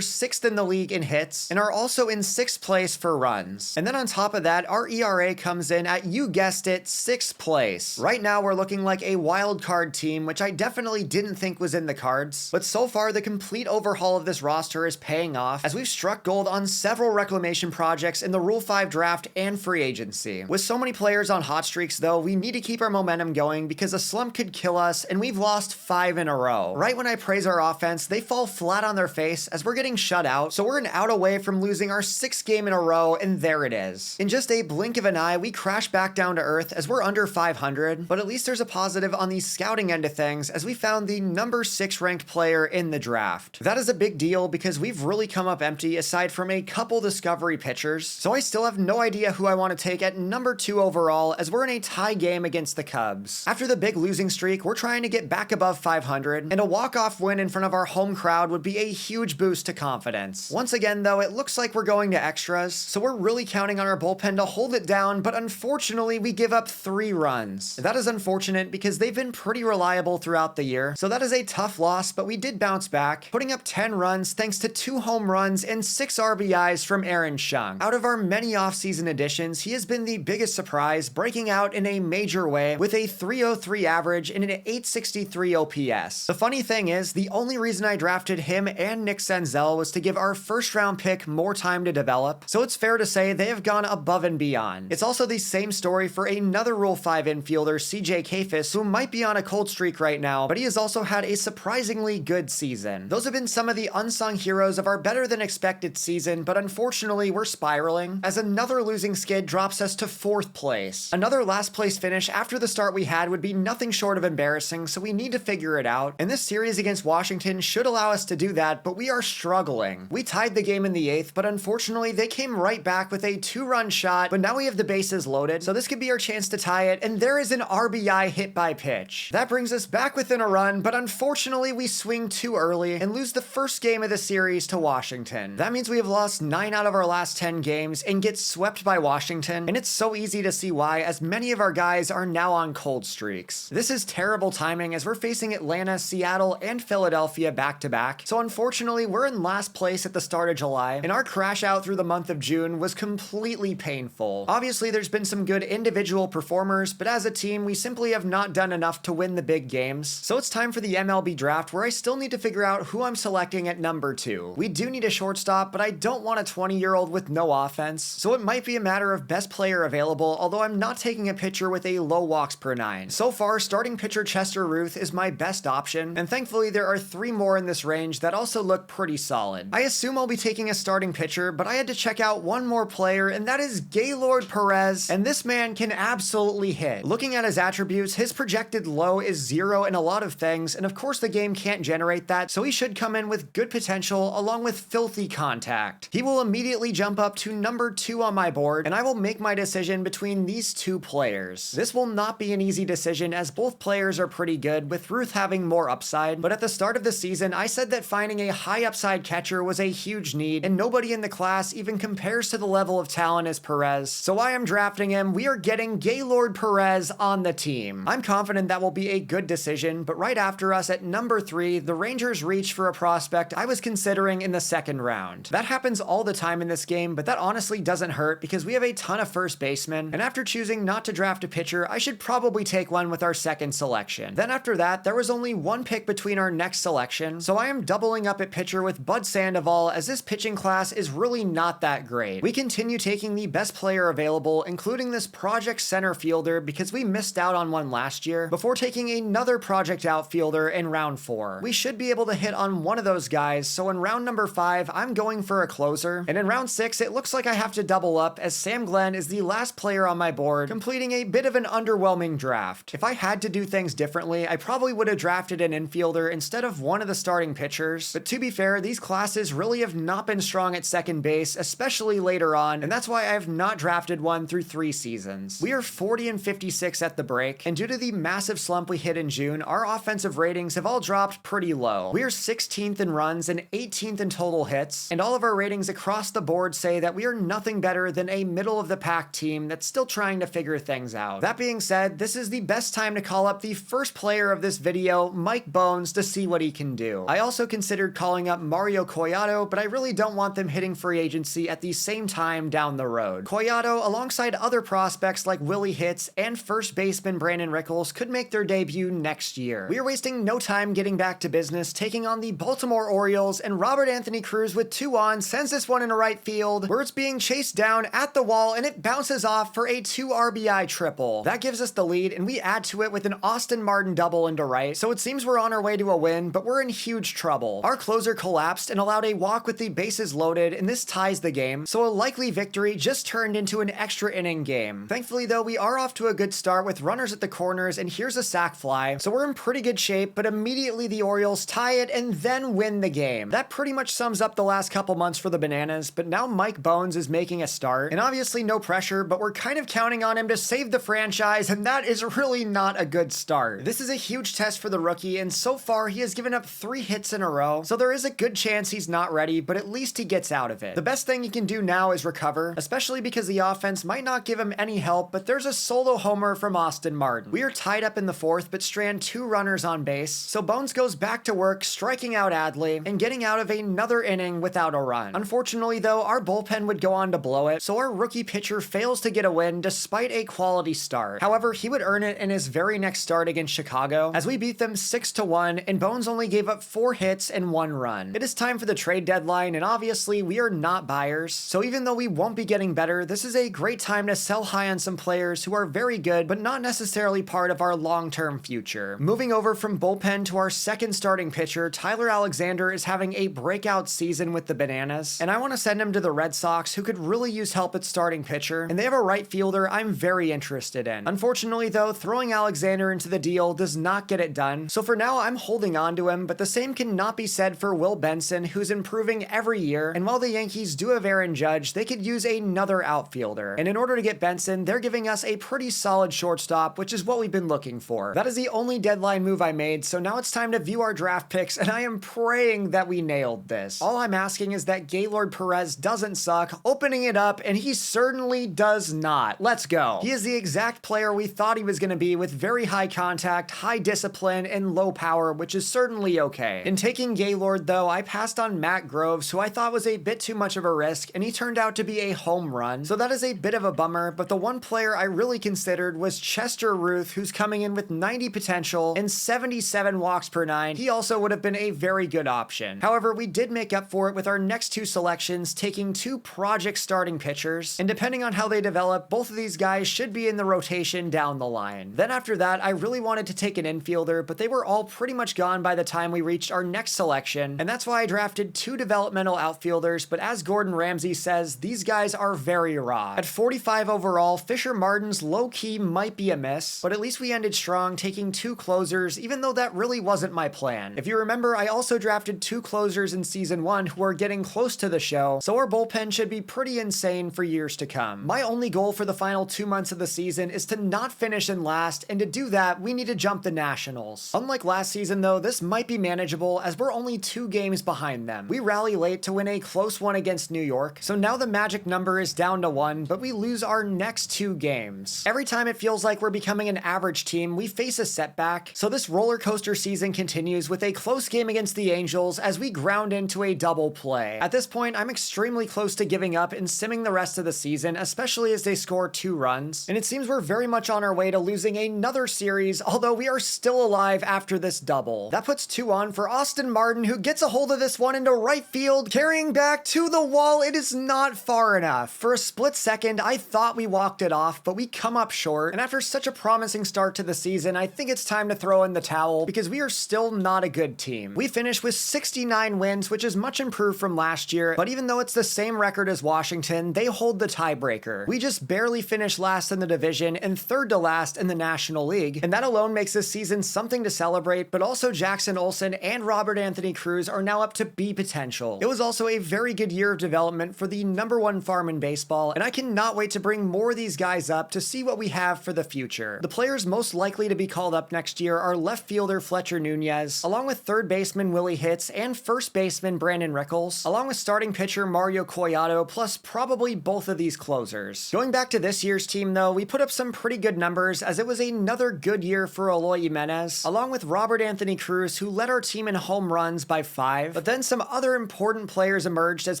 6th in the league in hits and are also in 6th place for runs. And then on top of that, our ERA comes in at, you guessed it, 6th place. Right now, we're looking like a wild card team, which I definitely didn't think was in the cards, but so far, the complete overhaul of this roster is paying off, as we've struck gold on several reclamation projects in the Rule 5 draft and free agency. With so many players on hot streaks, though, we need to keep our momentum going because a slump could kill us, and we've lost 5 in a row. Right when I praise our offense, they fall flat on their face as we're getting shut out, so we're an out away from losing our 6th game in a row, and there it is. In just a blink of an eye, we crash back down to earth as we're under 500, but at least there's a positive on the scouting end of things as we found the number 6 ranked player in the draft. That is a big deal because we've really come up empty aside from a couple discovery pitchers, so I still have no idea who I want to take at number 2 overall as we're in a tie game against the Cubs. After the big losing streak, we're trying to get back above 500, and a walk-off win in front of our home crowd would be a huge boost to confidence. Once again, though, it looks like we're going to extras, so we're really counting on our bullpen to hold it down, but unfortunately, we give up 3 runs. That is unfortunate because they've been pretty reliable throughout the year, so that is a tough loss, but we did bounce back, putting up 10 runs thanks to 2 home runs and 6 RBIs from Aaron Shung. Out of our many offseason additions, he has been the biggest surprise, breaking out in a major way with a 303 average and an 863 OPS. The funny thing is, the only reason I drafted him and Nick Senzel was to give our first round pick more time to develop, so it's fair to say they have gone above and beyond. It's also the same story for another Rule 5 infielder, CJ Kafis, who might be on a cold streak right now, but he has also had a surprisingly good season. Those have been some of the unsung heroes of our better than expected season, but unfortunately we're spiraling as another losing skid drops us to 4th place. Another last place finish after the start we had would be nothing short of embarrassing, so we need to figure it out. And this series against Washington should allow us to do that, but we are struggling. We tied the game in the 8th, but unfortunately they came right back with a 2-run shot, but now we have the bases loaded, so this could be our chance to tie it, and there is an RBI hit by pitch. That brings us back within a run, but unfortunately we swing too early and lose the first game of the series to Washington. That means we have lost 9 out of our last 10 games and get swept by Washington, and it's so easy to see why, as many of our guys are now on cold streaks. This is terrible timing as we're facing Atlanta, Seattle, and Philadelphia back-to-back, so unfortunately we're in last place at the start of July, and our crash out through the month of June was completely painful. Obviously there's been some good individual performers, but as a team we simply have not done enough to win the big games, so it's time for the MLB draft where I still need to figure out who I'm selecting at number 2. We do need a shortstop, but I don't want a 20-year-old with no offense, so it might be a matter of best player available, although I'm not taking a pitcher with a low walks per 9. So far, starting pitcher Chester Ruth is my best option, and thankfully there are 3 more in this range that also look pretty solid. I assume I'll be taking a starting pitcher, but I had to check out one more player, and that is Gaylord Perez, and this man can absolutely hit. Looking at his attributes, his projected low is 0 in a lot of things, and of course the game can't generate that, so he should come in with good potential along with filthy contact. He will immediately jump up to number 2 on my board, and I will make my decision between these 2 players. This will not be an easy decision as both players are pretty good, with Ruth having more upside, but at the start of the season I said that finding a high upside catcher was a huge need, and nobody in the class even compares to the level of talent as Perez, so I am drafting him. We are getting Gaylord Perez on the team. I'm confident that will be a good decision, but right after us at number 3, the Rangers reach for a prospect I was considering in the 2nd round. That happens all the time in this game, but that honestly doesn't hurt because we have a ton of first basemen, and after choosing not to draft a pitcher, I should probably take one with our 2nd selection. Then after that, there was only 1 pick between our next selection, so I am doubling up at pitcher with Bud Sandoval as this pitching class is really not that great. We continue taking the best player available, including this project center fielder because we missed out on one last year, before taking another project outfielder in round 4. We should be able to hit on one of those guys, so in round number 5, I'm going for a closer, and in round 6, it looks like I have to double up as Sam Glenn is the last player on my board, completing a bit of an underwhelming draft. If I had to do things differently, I probably would have drafted an infielder instead of one of the starting pitchers, but to be fair, these classes really have not been strong at second base, especially later on, and that's why I have not drafted one through 3 seasons. We are 40-56 at the break, and due to the massive slump we hit in June, our offensive ratings have all dropped pretty low. We are 16th in runs and 18th in total hits, and all of our ratings across the board say that we are nothing better than a middle-of-the-pack team that's still trying to figure things out. That being said, this is the best best time to call up the first player of this video, Mike Bones, to see what he can do. I also considered calling up Mario Collado, but I really don't want them hitting free agency at the same time down the road. Collado, alongside other prospects like Willie Hitz and first baseman Brandon Rickles, could make their debut next year. We are wasting no time getting back to business, taking on the Baltimore Orioles, and Robert Anthony Cruz with 2 on sends this one into right field, where it's being chased down at the wall and it bounces off for a 2 RBI triple. That gives us the lead, and we add to it with an Austin Martin double into right, so it seems we're on our way to a win, but we're in huge trouble. Our closer collapsed and allowed a walk with the bases loaded, and this ties the game, so a likely victory just turned into an extra inning game. Thankfully though, we are off to a good start with runners at the corners, and here's a sac fly, so we're in pretty good shape, but immediately the Orioles tie it and then win the game. That pretty much sums up the last couple months for the Bananas, but now Mike Bones is making a start, and obviously no pressure, but we're kind of counting on him to save the franchise, and that is really not a good start. This is a huge test for the rookie, and so far he has given up 3 hits in a row, so there is a good chance he's not ready, but at least he gets out of it. The best thing he can do now is recover, especially because the offense might not give him any help, but there's a solo homer from Austin Martin. We are tied up in the 4th, but strand 2 runners on base, so Bones goes back to work, striking out Adley, and getting out of another inning without a run. Unfortunately though, our bullpen would go on to blow it, so our rookie pitcher fails to get a win despite a quality start. However, he would earn it in his very next start against Chicago, as we beat them 6-1, and Bones only gave up 4 hits and 1 run. It is time for the trade deadline, and obviously we are not buyers, so even though we won't be getting better, this is a great time to sell high on some players who are very good, but not necessarily part of our long-term future. Moving over from bullpen to our second starting pitcher, Tyler Alexander is having a breakout season with the Bananas, and I want to send him to the Red Sox, who could really use help at starting pitcher, and they have a right fielder I'm very interested in. Unfortunately though, throwing Alexander into the deal does not get it done, so for now I'm holding on to him, but the same cannot be said for Will Benson, who's improving every year, and while the Yankees do have Aaron Judge, they could use another outfielder, and in order to get Benson, they're giving us a pretty solid shortstop, which is what we've been looking for. That is the only deadline move I made, so now it's time to view our draft picks, and I am praying that we nailed this. All I'm asking is that Gaylord Perez doesn't suck, opening it up, and he certainly does not. Let's go. He is the exact player we thought he was going to be, with very high contact, high discipline, and low power, which is certainly okay. In taking Gaylord though, I passed on Matt Groves, who I thought was a bit too much of a risk, and he turned out to be a home run, so that is a bit of a bummer, but the one player I really considered was Chester Ruth, who's coming in with 90 potential and 77 walks per 9. He also would have been a very good option. However, we did make up for it with our next 2 selections, taking 2 project starting pitchers, and depending on how they develop, both of these guys should be in the rotation down the line. Then after that, I really wanted to take an infielder, but they were all pretty much gone by the time we reached our next selection, and that's why I drafted 2 developmental outfielders, but as Gordon Ramsay says, these guys are very raw. At 45 overall, Fisher Martin's low-key might be a miss, but at least we ended strong, taking 2 closers, even though that really wasn't my plan. If you remember, I also drafted 2 closers in season 1 who are getting close to the show, so our bullpen should be pretty insane for years to come. My only goal for the final 2 months of the season is to not finish in last, and to do that, we need to jump the Nationals. Unlike last season though, this might be manageable as we're only 2 games behind them. We rally late to win a close one against New York, so now the magic number is down to 1, but we lose our next 2 games. Every time it feels like we're becoming an average team, we face a setback, so this roller coaster season continues with a close game against the Angels as we ground into a double play. At this point, I'm extremely close to giving up and simming the rest of the season, especially as they score 2 runs, and it seems we're very much on our way to losing another series, although we are still alive after this double. That puts 2 on for Austin Martin, who gets a hold of this one into right field, carrying back to the wall. It is not far enough. For a split second, I thought we walked it off, but we come up short, and after such a promising start to the season, I think it's time to throw in the towel because we are still not a good team. We finished with 69 wins, which is much improved from last year, but even though it's the same record as Washington, they hold the tiebreaker. We just barely finished last in the division and 3rd to last in the National League, and that alone makes this season something to celebrate, but also Jackson Olsen and Robert Anthony Cruz are now up to B potential. It was also a very good year of development for the #1 farm in baseball, and I cannot wait to bring more of these guys up to see what we have for the future. The players most likely to be called up next year are left fielder Fletcher Nunez, along with 3rd baseman Willie Hitz and 1st baseman Brandon Rickles, along with starting pitcher Mario Collado, plus probably both of these closers. Going back to this year's team though, we put up some pretty good numbers as it was another good year for Eloy Jimenez, along with Robert Anthony Cruz, who led our team in home runs by 5. But then some other important players emerged as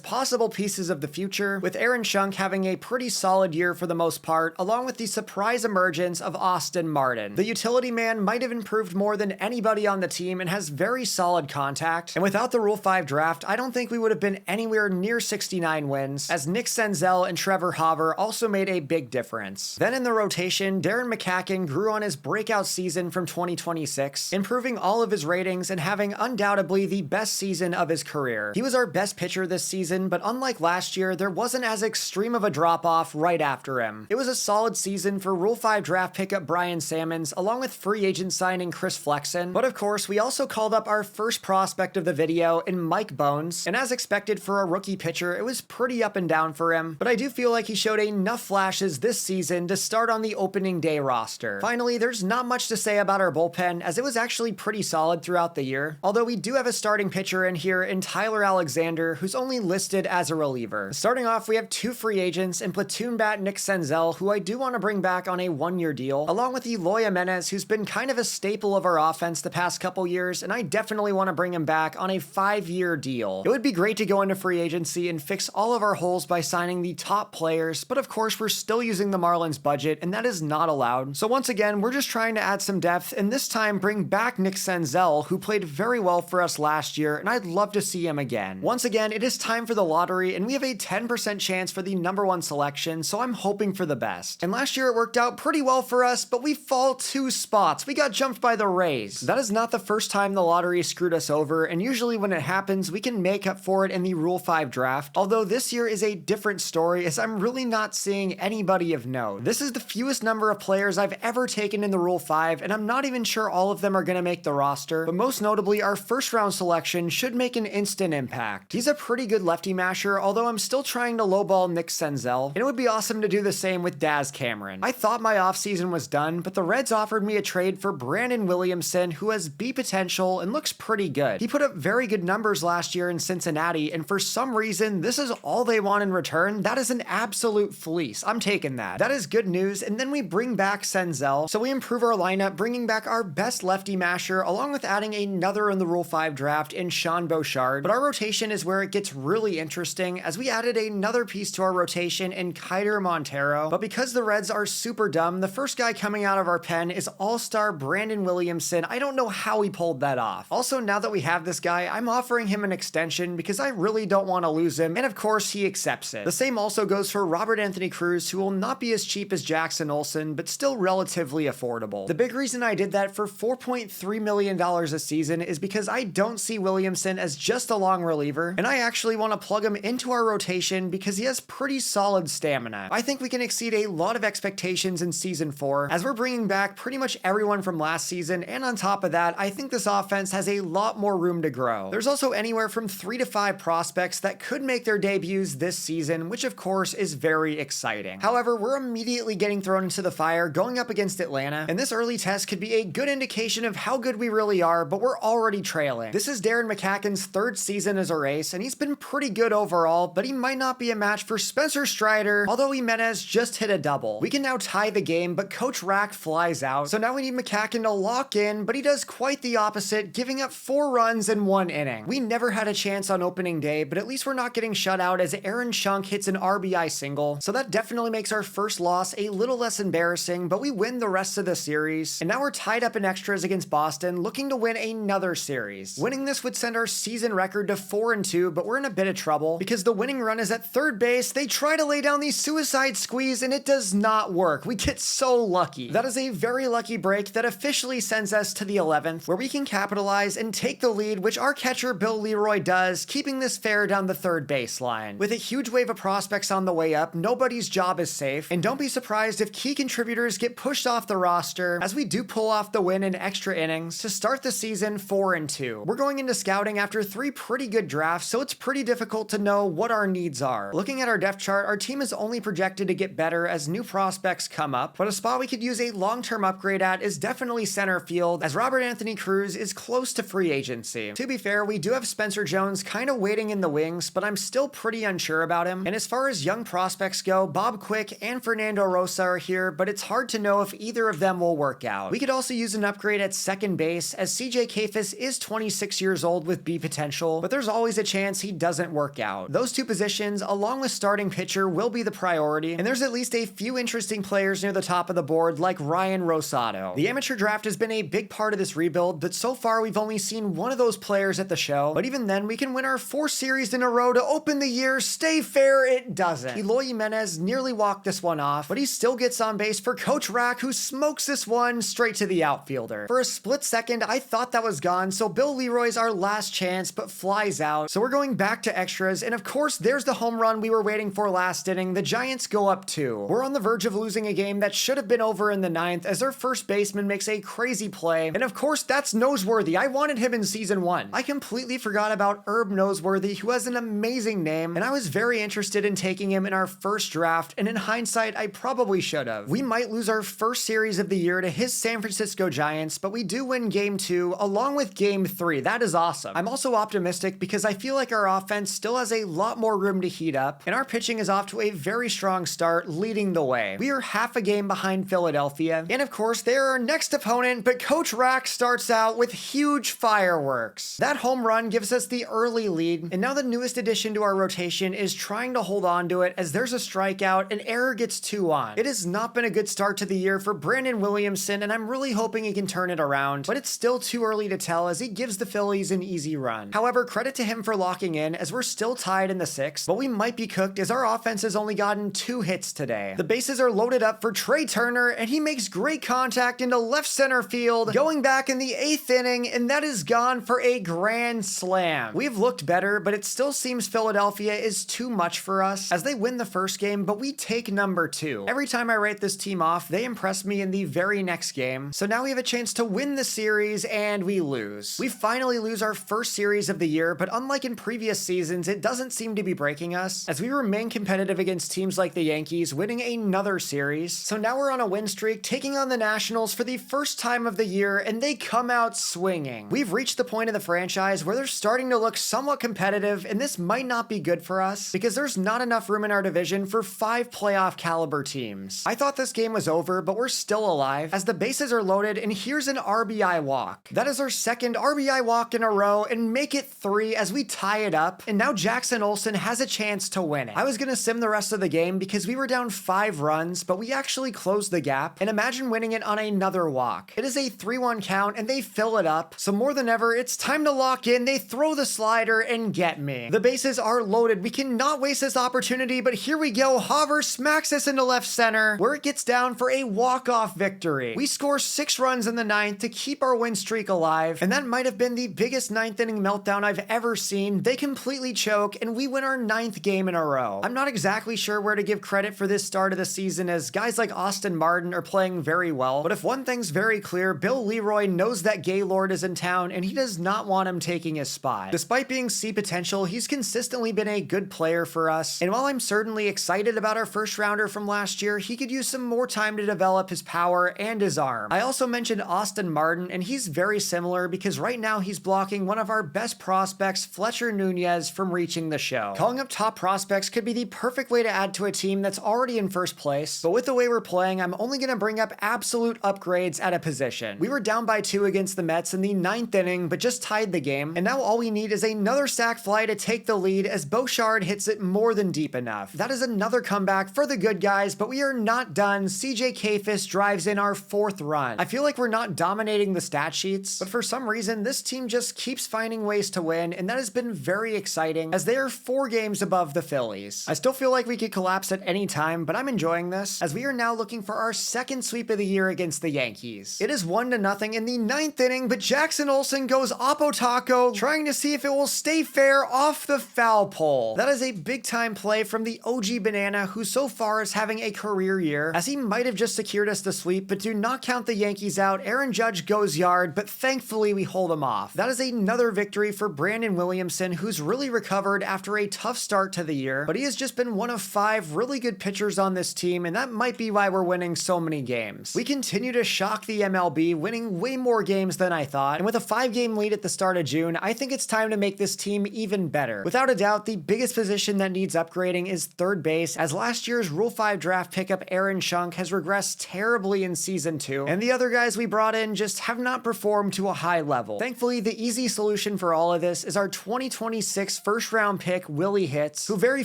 possible pieces of the future, with Aaron Schunk having a pretty solid year for the most part, along with the surprise emergence of Austin Martin. The utility man might have improved more than anybody on the team and has very solid contact. And without the Rule 5 draft, I don't think we would have been anywhere near 69 wins, as Nick Senzel and Trevor Hauver also made a big difference. Then in the rotation, Darren McCacken grew on his breakout season from 2026, improving all of his ratings and having undoubtedly the best season of his career. He was our best pitcher this season, but unlike last year, there wasn't as extreme of a drop-off right after him. It was a solid season for Rule 5 draft pickup Brian Sammons, along with free agent signing Chris Flexen. But of course, we also called up our first prospect of the video in Mike Bones, and as expected for a rookie pitcher, it was pretty up and down for him, but I do feel like he showed enough flashes this season to start on the opening day roster. Finally, there's not much to say about our bullpen, as it was actually pretty solid throughout the year, although we do have a starting pitcher in here in Tyler Alexander, who's only listed as a reliever. Starting off, we have 2 free agents in platoon bat Nick Senzel, who I do want to bring back on a 1-year deal, along with Eloy Jimenez, who's been kind of a staple of our offense the past couple years, and I definitely want to bring him back on a 5-year deal. It would be great to go into free agency and fix all of our holes by signing the top players, but of course we're still using the Marlins budget, and that is not allowed. So once again, we're just trying to add some depth, and this time bring back Nick Senzel, who played very well for us last year, and I'd love to see him again. Once again, it is time for the lottery, and we have a 10% chance for the number 1 selection, so I'm hoping for the best. And last year it worked out pretty well for us, but we fall 2 spots. We got jumped by the Rays. That is not the first time the lottery screwed us over, and usually when it happens, we can make up for it in the Rule 5 draft, although this year is a different story, as I'm really not seeing anybody of note. This is the fewest number of players I've ever taken in the Rule 5, and I'm not even sure all of them are going to make the roster, but most notably, our first round selection should make an instant impact. He's a pretty good lefty masher, although I'm still trying to lowball Nick Senzel, and it would be awesome to do the same with Daz Cameron. I thought my offseason was done, but the Reds offered me a trade for Brandon Williamson, who has B potential and looks pretty good. He put up very good numbers last year in Cincinnati, and for some reason, this is all they want in return. That is an absolute fleece. I'm taking that. That is good news, and then we bring back Senzel, so we improve our lineup, bringing back our best lefty masher, along with adding another in the Rule 5 draft in Sean Beauchard. But our rotation is where it gets really interesting, as we added another piece to our rotation in Keider Montero, but because the Reds are super dumb, the first guy coming out of our pen is all-star Brandon Williamson. I don't know how he pulled that off. Also, now that we have this guy, I'm offering him an extension because I really don't want to lose him, and of course he accepts it. The same also goes for Robert Anthony Cruz, who will not be as cheap as Jackson Olsen, but still relatively affordable. The big reason I did that for $4.3 million a season is because I don't see Williamson as just a long reliever, and I actually want to plug him into our rotation because he has pretty solid stamina. I think we can exceed a lot of expectations in Season 4, as we're bringing back pretty much everyone from last season, and on top of that, I think this offense has a lot more room to grow. There's also anywhere from 3 to 5 prospects that could make their debuts this season, which of course is very exciting. However, we're immediately getting thrown into the fire going up against Atlanta, and this early test could be a good indication of how good we really are, but we're already trailing. This is Darren McCacken's 3rd season as a ace, and he's been pretty good overall, but he might not be a match for Spencer Strider, although Jimenez just hit a double. We can now tie the game, but Coach Rack flies out, so now we need McCacken to lock in, but he does quite the opposite, giving up 4 runs in 1 inning. We never had a chance on opening day, but at least we're not getting shut out as Aaron Schunk hits an RBI single, so that definitely makes our first loss a little less embarrassing, but we win the rest of the series, and now we're tied up in extras against Boston, looking to win another series. Winning this would send our season record to 4-2, but we're in a bit of trouble because the winning run is at 3rd base. They try to lay down the suicide squeeze, and it does not work. We get so lucky. That is a very lucky break that officially sends us to the 11th, where we can capitalize and take the lead, which our catcher Bill Leroy does, keeping this fair down the 3rd baseline. With a huge wave of prospects on the way up, nobody's job is safe, and don't be surprised if key contributors get pushed off the roster, as we do pull off the win in extra innings to start the season 4-2. We're going into scouting after 3 pretty good drafts, so it's pretty difficult to know what our needs are. Looking at our depth chart, our team is only projected to get better as new prospects come up, but a spot we could use a long-term upgrade at is definitely center field, as Robert Anthony Cruz is close to free agency. To be fair, we do have Spencer Jones kind of waiting in the wings, but I'm still pretty unsure about him. And as far as young prospects go, Bob Quick and Fernando Rosa are here, but it's hard to know know if either of them will work out. We could also use an upgrade at second base, as CJ Kayfus is 26 years old with B potential, but there's always a chance he doesn't work out. Those two positions, along with starting pitcher, will be the priority, and there's at least a few interesting players near the top of the board like Ryan Rosado. The amateur draft has been a big part of this rebuild, but so far we've only seen one of those players at the show, but even then we can win our 4th series in a row to open the year. Stay fair, it doesn't. Eloy Jimenez nearly walked this one off, but he still gets on base for Coach Rack, who smokes this one straight to the outfielder. For a split second, I thought that was gone, so Bill Leroy's our last chance, but flies out, so we're going back to extras, and of course there's the home run we were waiting for last inning. The Giants go up 2. We're on the verge of losing a game that should have been over in the 9th, as our first baseman makes a crazy play, and of course that's Noseworthy. I wanted him in season 1. I completely forgot about Herb Noseworthy, who has an amazing name, and I was very interested in taking him in our first draft, and in hindsight I probably should have. We might lose our first series of the year to his San Francisco Giants, but we do win game 2 along with game 3. That is awesome. I'm also optimistic because I feel like our offense still has a lot more room to heat up, and our pitching is off to a very strong start, leading the way. We are half a game behind Philadelphia, and of course they're our next opponent, but Coach Rack starts out with huge fireworks. That home run gives us the early lead, and now the newest addition to our rotation is trying to hold on to it, as there's a strikeout and error gets 2 on. It has not been a good start to the year for Brandon Williamson, and I'm really hoping he can turn it around, but it's still too early to tell, as he gives the Phillies an easy run. However, credit to him for locking in, as we're still tied in the 6th, but we might be cooked as our offense has only gotten 2 hits today. The bases are loaded up for Trey Turner, and he makes great contact into left center field, going back in the 8th inning, and that is gone for a grand slam. We've looked better, but it still seems Philadelphia is too much for us, as they win the first game, but we take number 2. Every time I write this team off, they impress me in the very next game, so now we have a chance to win the series, and we lose. We finally lose our first series of the year, but unlike in previous seasons, it doesn't seem to be breaking us, as we remain competitive against teams like the Yankees, winning another series. So now we're on a win streak, taking on the Nationals for the first time of the year, and they come out swinging. We've reached the point of the franchise where they're starting to look somewhat competitive, and this might not be good for us, because there's not enough room in our division for 5 playoff caliber teams. I thought this game was over, but we're still alive, as the bases are loaded, and here's an RBI walk. That is our second RBI walk in a row, and make it 3 as we tie it up, and now Jackson Olsen has a chance to win it. I was gonna sim the rest of the game because we were down 5 runs, but we actually closed the gap, and imagine winning it on another walk. It is a 3-1 count, and they fill it up, so more than ever, it's time to lock in. They throw the slider and get me. The bases are loaded. We cannot waste this opportunity, but here we go. Hauver smacks us into left center, where it gets down for a walk-off victory. We score 6 runs in the 9th to keep our win streak alive, and that might have been the biggest 9th inning meltdown I've ever seen. They completely choke, and we win our 9th game in a row. I'm not exactly sure where to give credit for this start of the season, as guys like Austin Martin are playing very well, but if one thing's very clear, Bill Leroy knows that Gaylord is in town, and he does not want him taking his spot. Despite being C potential, he's consistently been a good player for us, and while I'm certainly excited about our first rounder from last year, he could use some more time to develop his power and his arm. I also mentioned Austin Martin, and he's very similar because right now he's blocking one of our best prospects, Fletcher Nunez, from reaching the show. Calling up top prospects could be the perfect way to add to a team that's already in first place, but with the way we're playing, I'm only going to bring up absolute upgrades at a position. We were down by 2 against the Mets in the 9th inning, but just tied the game, and now all we need is another sac fly to take the lead, as Bouchard hits it more than deep enough. That is another comeback for the good guys, but we are not done. CJ Kayfus drives in our 4th run. I feel like we're not dominating the stat sheets, but for some reason, this team just keeps finding ways to win, and that has been very exciting, as they are 4 games above the Phillies. I still feel like we could collapse at any time, but I'm enjoying this, as we are now looking for our 2nd sweep of the year against the Yankees. It is 1-0 in the 9th inning, but Jackson Olsen goes Oppo Taco, trying to see if it will stay fair off the foul pole. That is a big time play from the OG Banana, who so far is having a career year, as he might have just secured us the sweep, but do not count the Yankees out. Aaron Judge goes yard, but thankfully we hold him off. That is another victory for Brandon Williamson, who's really recovered after a tough start to the year, but he has just been one of 5 really good pitchers on this team, and that might be why we're winning so many games. We continue to shock the MLB, winning way more games than I thought, and with a 5-game lead at the start of June, I think it's time to make this team even better. Without a doubt, the biggest position that needs upgrading is third base, as last year's Rule 5 draft pickup Aaron Schunk has regressed impressed terribly in Season 2, and the other guys we brought in just have not performed to a high level. Thankfully, the easy solution for all of this is our 2026 first-round pick, Willie Hitz, who, very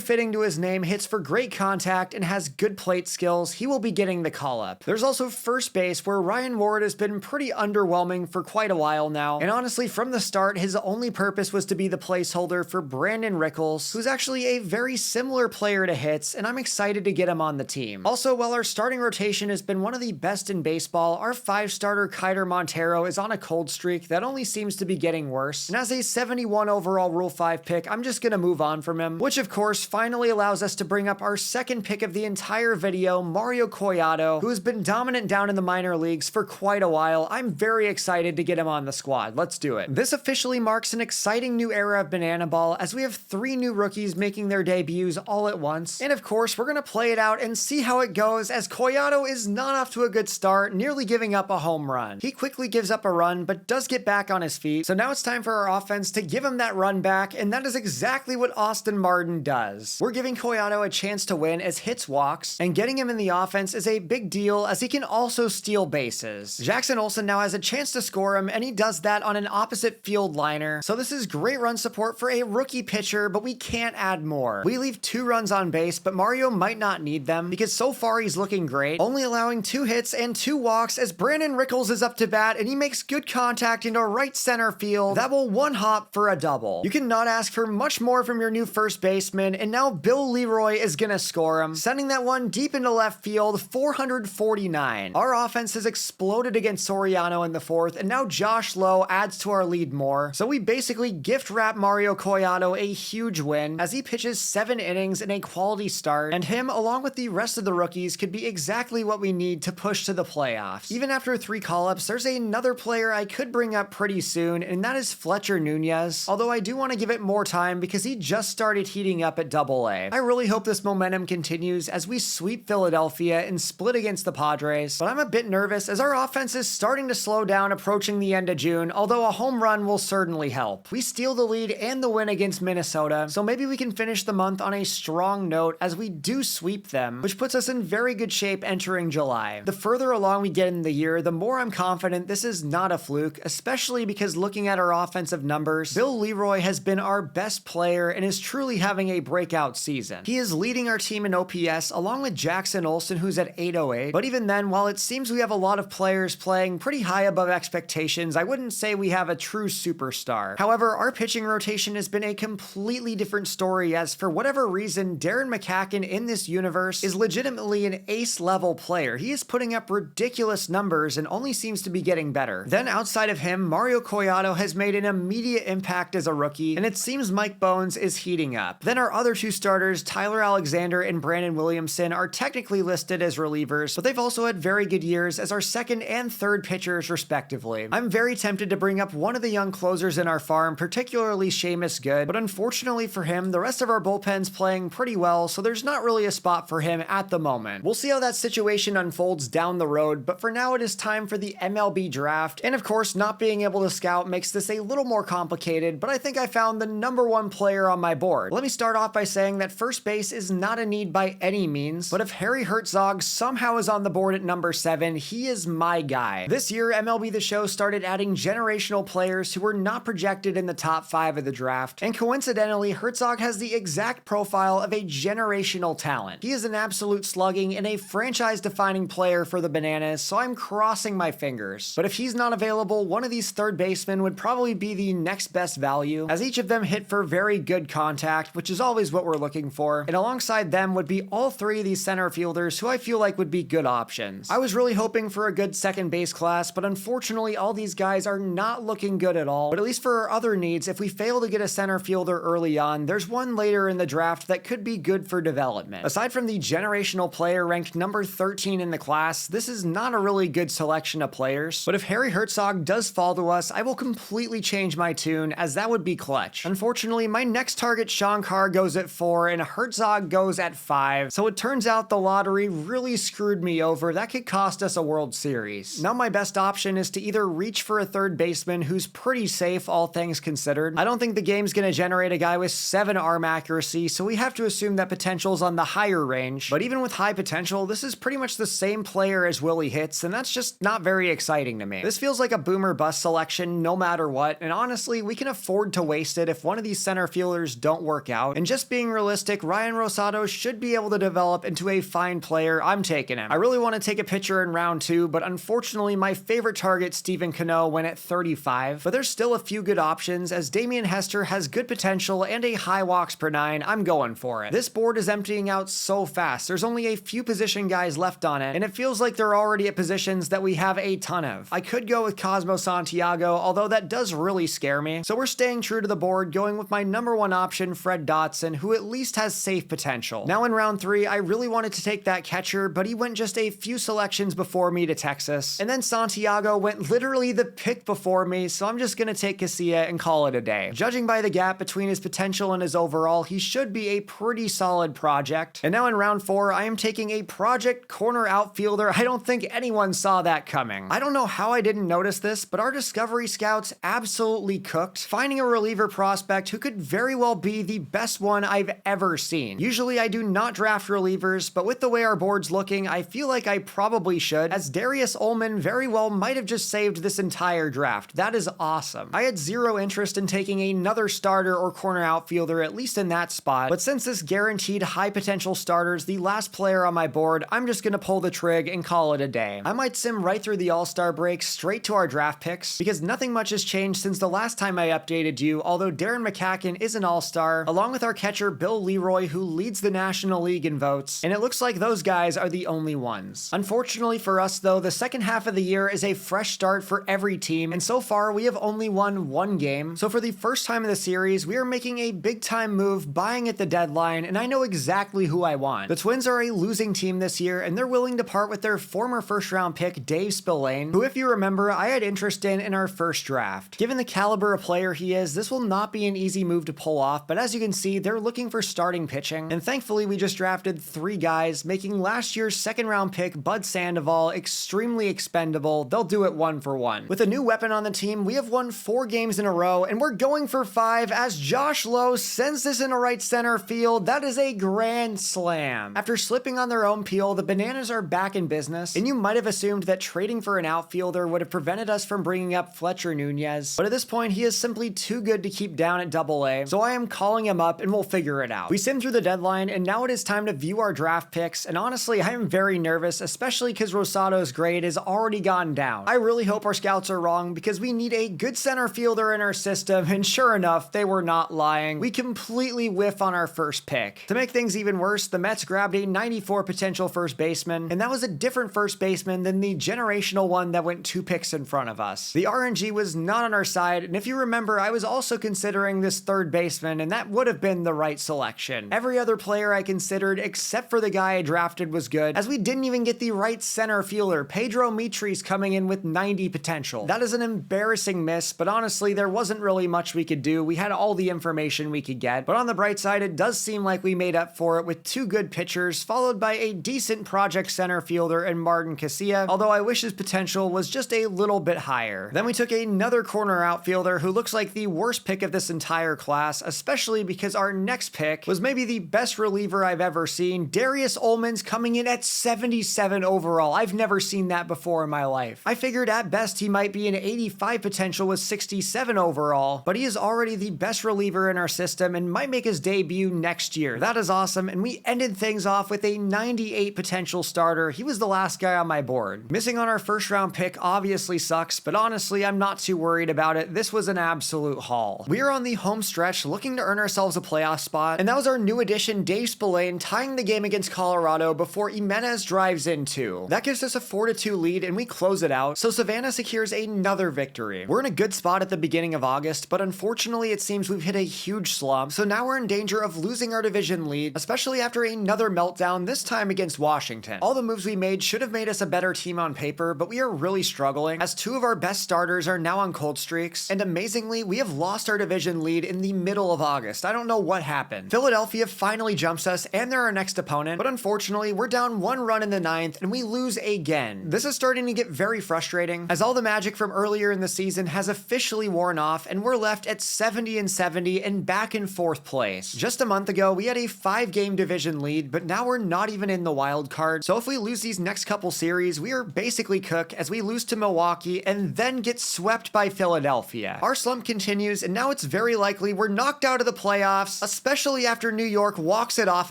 fitting to his name, hits for great contact and has good plate skills. He will be getting the call-up. There's also first base, where Ryan Ward has been pretty underwhelming for quite a while now, and honestly, from the start, his only purpose was to be the placeholder for Brandon Rickles, who's actually a very similar player to Hitz, and I'm excited to get him on the team. Also, while our starting rotation has been one of the best in baseball, our 5-starter Kiter Montero is on a cold streak that only seems to be getting worse, and as a 71 overall Rule 5 pick, I'm just gonna move on from him, which of course finally allows us to bring up our second pick of the entire video, Mario Collado, who has been dominant down in the minor leagues for quite a while. I'm very excited to get him on the squad. Let's do it. This officially marks an exciting new era of Banana Ball, as we have 3 new rookies making their debuts all at once, and of course we're gonna play it out and see how it goes, as Collado is not off to a good start, nearly giving up a home run. He quickly gives up a run, but does get back on his feet, so now it's time for our offense to give him that run back, and that is exactly what Austin Martin does. We're giving Collado a chance to win as Hitz walks, and getting him in the offense is a big deal as he can also steal bases. Jackson Olsen now has a chance to score him, and he does that on an opposite field liner, so this is great run support for a rookie pitcher, but we can't add more. We leave 2 runs on base, but Mario might not need them, because so far he's looking great, only allowing 2 hits and 2 walks as Brandon Rickles is up to bat, and he makes good contact into right center field. That will one hop for a double. You cannot ask for much more from your new first baseman, and now Bill Leroy is gonna score him, sending that one deep into left field, 449. Our offense has exploded against Soriano in the 4th, and now Josh Lowe adds to our lead more, so we basically gift wrap Mario Collado a huge win, as he pitches 7 innings in a quality start, and him, along with the rest of the rookies, could be exactly what we need to push to the playoffs. Even after 3 call-ups, there's another player I could bring up pretty soon, and that is Fletcher Nunez, although I do want to give it more time because he just started heating up at AA. I really hope this momentum continues as we sweep Philadelphia and split against the Padres, but I'm a bit nervous as our offense is starting to slow down approaching the end of June, although a home run will certainly help. We steal the lead and the win against Minnesota, so maybe we can finish the month on a strong note as we do sweep them, which puts us in very good shape entering July. The further along we get in the year, the more I'm confident this is not a fluke, especially because looking at our offensive numbers, Bill Leroy has been our best player and is truly having a breakout season. He is leading our team in OPS along with Jackson Olsen, who's at 808, but even then, while it seems we have a lot of players playing pretty high above expectations, I wouldn't say we have a true superstar. However, our pitching rotation has been a completely different story, as for whatever reason, Darren McCacken in this universe is legitimately an ace-level player. He is putting up ridiculous numbers and only seems to be getting better. Then outside of him, Mario Collado has made an immediate impact as a rookie, and it seems Mike Bones is heating up. Then our other 2 starters, Tyler Alexander and Brandon Williamson, are technically listed as relievers, but they've also had very good years as our 2nd and 3rd pitchers respectively. I'm very tempted to bring up one of the young closers in our farm, particularly Seamus Good, but unfortunately for him, the rest of our bullpen's playing pretty well, so there's not really a spot for him at the moment. We'll see how that situation unfolds down the road, but for now it is time for the MLB draft, and of course not being able to scout makes this a little more complicated, but I think I found the #1 player on my board. Let me start off by saying that first base is not a need by any means, but if Harry Herzog somehow is on the board at number 7, he is my guy. This year, MLB The Show started adding generational players who were not projected in the top 5 of the draft, and coincidentally, Herzog has the exact profile of a generational talent. He is an absolute slugging and a franchise-defining player for the Bananas, so I'm crossing my fingers. But if he's not available, one of these third basemen would probably be the next best value, as each of them hit for very good contact, which is always what we're looking for, and alongside them would be all 3 of these center fielders who I feel like would be good options. I was really hoping for a good second base class, but unfortunately all these guys are not looking good at all. But at least for our other needs, if we fail to get a center fielder early on, there's one later in the draft that could be good for development. Aside from the generational player ranked number 13 in the class, this is not a really good selection of players, but if Harry Herzog does fall to us, I will completely change my tune, as that would be clutch. Unfortunately, my next target, Sean Carr, goes at 4 and Herzog goes at 5, so it turns out the lottery really screwed me over. That could cost us a World Series. Now my best option is to either reach for a third baseman who's pretty safe, all things considered. I don't think the game's gonna generate a guy with 7 arm accuracy, so we have to assume that potential's on the higher range, but even with high potential, this is pretty much much the same player as Willie Hits, and that's just not very exciting to me. This feels like a boomer bust selection no matter what, and honestly, we can afford to waste it if one of these center fielders don't work out. And just being realistic, Ryan Rosado should be able to develop into a fine player. I'm taking him. I really want to take a pitcher in round 2, but unfortunately, my favorite target, Stephen Cano, went at 35. But there's still a few good options, as Damian Hester has good potential and a high walks per 9. I'm going for it. This board is emptying out so fast. There's only a few position guys left on it, and it feels like they're already at positions that we have a ton of. I could go with Cosmo Santiago, although that does really scare me. So we're staying true to the board, going with my number 1 option, Fred Dotson, who at least has safe potential. Now in round 3, I really wanted to take that catcher, but he went just a few selections before me to Texas. And then Santiago went literally the pick before me, so I'm just gonna take Casilla and call it a day. Judging by the gap between his potential and his overall, he should be a pretty solid project. And now in round 4, I am taking a project corner outfielder. I don't think anyone saw that coming. I don't know how I didn't notice this, but our Discovery scouts absolutely cooked, finding a reliever prospect who could very well be the best one I've ever seen. Usually I do not draft relievers, but with the way our board's looking, I feel like I probably should, as Darius Ullman very well might have just saved this entire draft. That is awesome. I had zero interest in taking another starter or corner outfielder, at least in that spot, but since this guaranteed high potential starter's the last player on my board, I'm just gonna pull the trig and call it a day. I might sim right through the All-Star break straight to our draft picks, because nothing much has changed since the last time I updated you, although Darren McCacken is an All-Star, along with our catcher Bill Leroy, who leads the National League in votes, and it looks like those guys are the only ones. Unfortunately for us though, the second half of the year is a fresh start for every team, and so far we have only won 1 game, so for the first time in the series, we are making a big time move, buying at the deadline, and I know exactly who I want. The Twins are a losing team this year, and they're willing to part with their former first round pick, Dave Spillane, who if you remember, I had interest in our first draft. Given the caliber of player he is, this will not be an easy move to pull off, but as you can see, they're looking for starting pitching, and thankfully we just drafted 3 guys, making last year's second round pick, Bud Sandoval, extremely expendable. They'll do it 1 for 1. With a new weapon on the team, we have won 4 games in a row, and we're going for 5 as Josh Lowe sends this into right center field. That is a grand slam. After slipping on their own peel, the Bananas are back in business, and you might have assumed that trading for an outfielder would have prevented us from bringing up Fletcher Nunez, but at this point, he is simply too good to keep down at AA, so I am calling him up and we'll figure it out. We simmed through the deadline, and now it is time to view our draft picks, and honestly, I am very nervous, especially because Rosado's grade has already gone down. I really hope our scouts are wrong, because we need a good center fielder in our system, and sure enough, they were not lying. We completely whiff on our first pick. To make things even worse, the Mets grabbed a 94 potential first baseman, and that was a different first baseman than the generational one that went 2 picks in front of us. The RNG was not on our side, and if you remember, I was also considering this third baseman, and that would have been the right selection. Every other player I considered, except for the guy I drafted, was good, as we didn't even get the right center fielder. Pedro Mitri's coming in with 90 potential. That is an embarrassing miss, but honestly, there wasn't really much we could do. We had all the information we could get, but on the bright side, it does seem like we made up for it with 2 good pitchers, followed by a decent project center fielder in Martin Casilla, although I wish his potential was just a little bit higher. Then we took another corner outfielder who looks like the worst pick of this entire class, especially because our next pick was maybe the best reliever I've ever seen. Darius Ullman's coming in at 77 overall. I've never seen that before in my life. I figured at best he might be an 85 potential with 67 overall, but he is already the best reliever in our system and might make his debut next year. That is awesome, and we ended things off with a 98 potential starter. He was the last guy on my board. Missing on our first round pick obviously sucks, but honestly, I'm not too worried about it. This was an absolute haul. We are on the home stretch looking to earn ourselves a playoff spot, and that was our new addition, Dave Spillane, tying the game against Colorado before Jimenez drives in 2. That gives us a 4-2 lead, and we close it out, so Savannah secures another victory. We're in a good spot at the beginning of August, but unfortunately it seems we've hit a huge slump, so now we're in danger of losing our division lead, especially after another meltdown, this time against Washington. All the moves we made should have made us a better team on paper, but we are really struggling, as 2 of our best starters are now on cold streaks, and amazingly, we have lost our division lead in the middle of August. I don't know what happened. Philadelphia finally jumps us, and they're our next opponent, but unfortunately, we're down 1 run in the 9th, and we lose again. This is starting to get very frustrating, as all the magic from earlier in the season has officially worn off, and we're left at 70-70 and back in 4th place. Just a month ago, we had a 5-game division lead, but now we're not even in the wild card. card. So if we lose these next couple series, we are basically cooked as we lose to Milwaukee and then get swept by Philadelphia. Our slump continues, and now it's very likely we're knocked out of the playoffs, especially after New York walks it off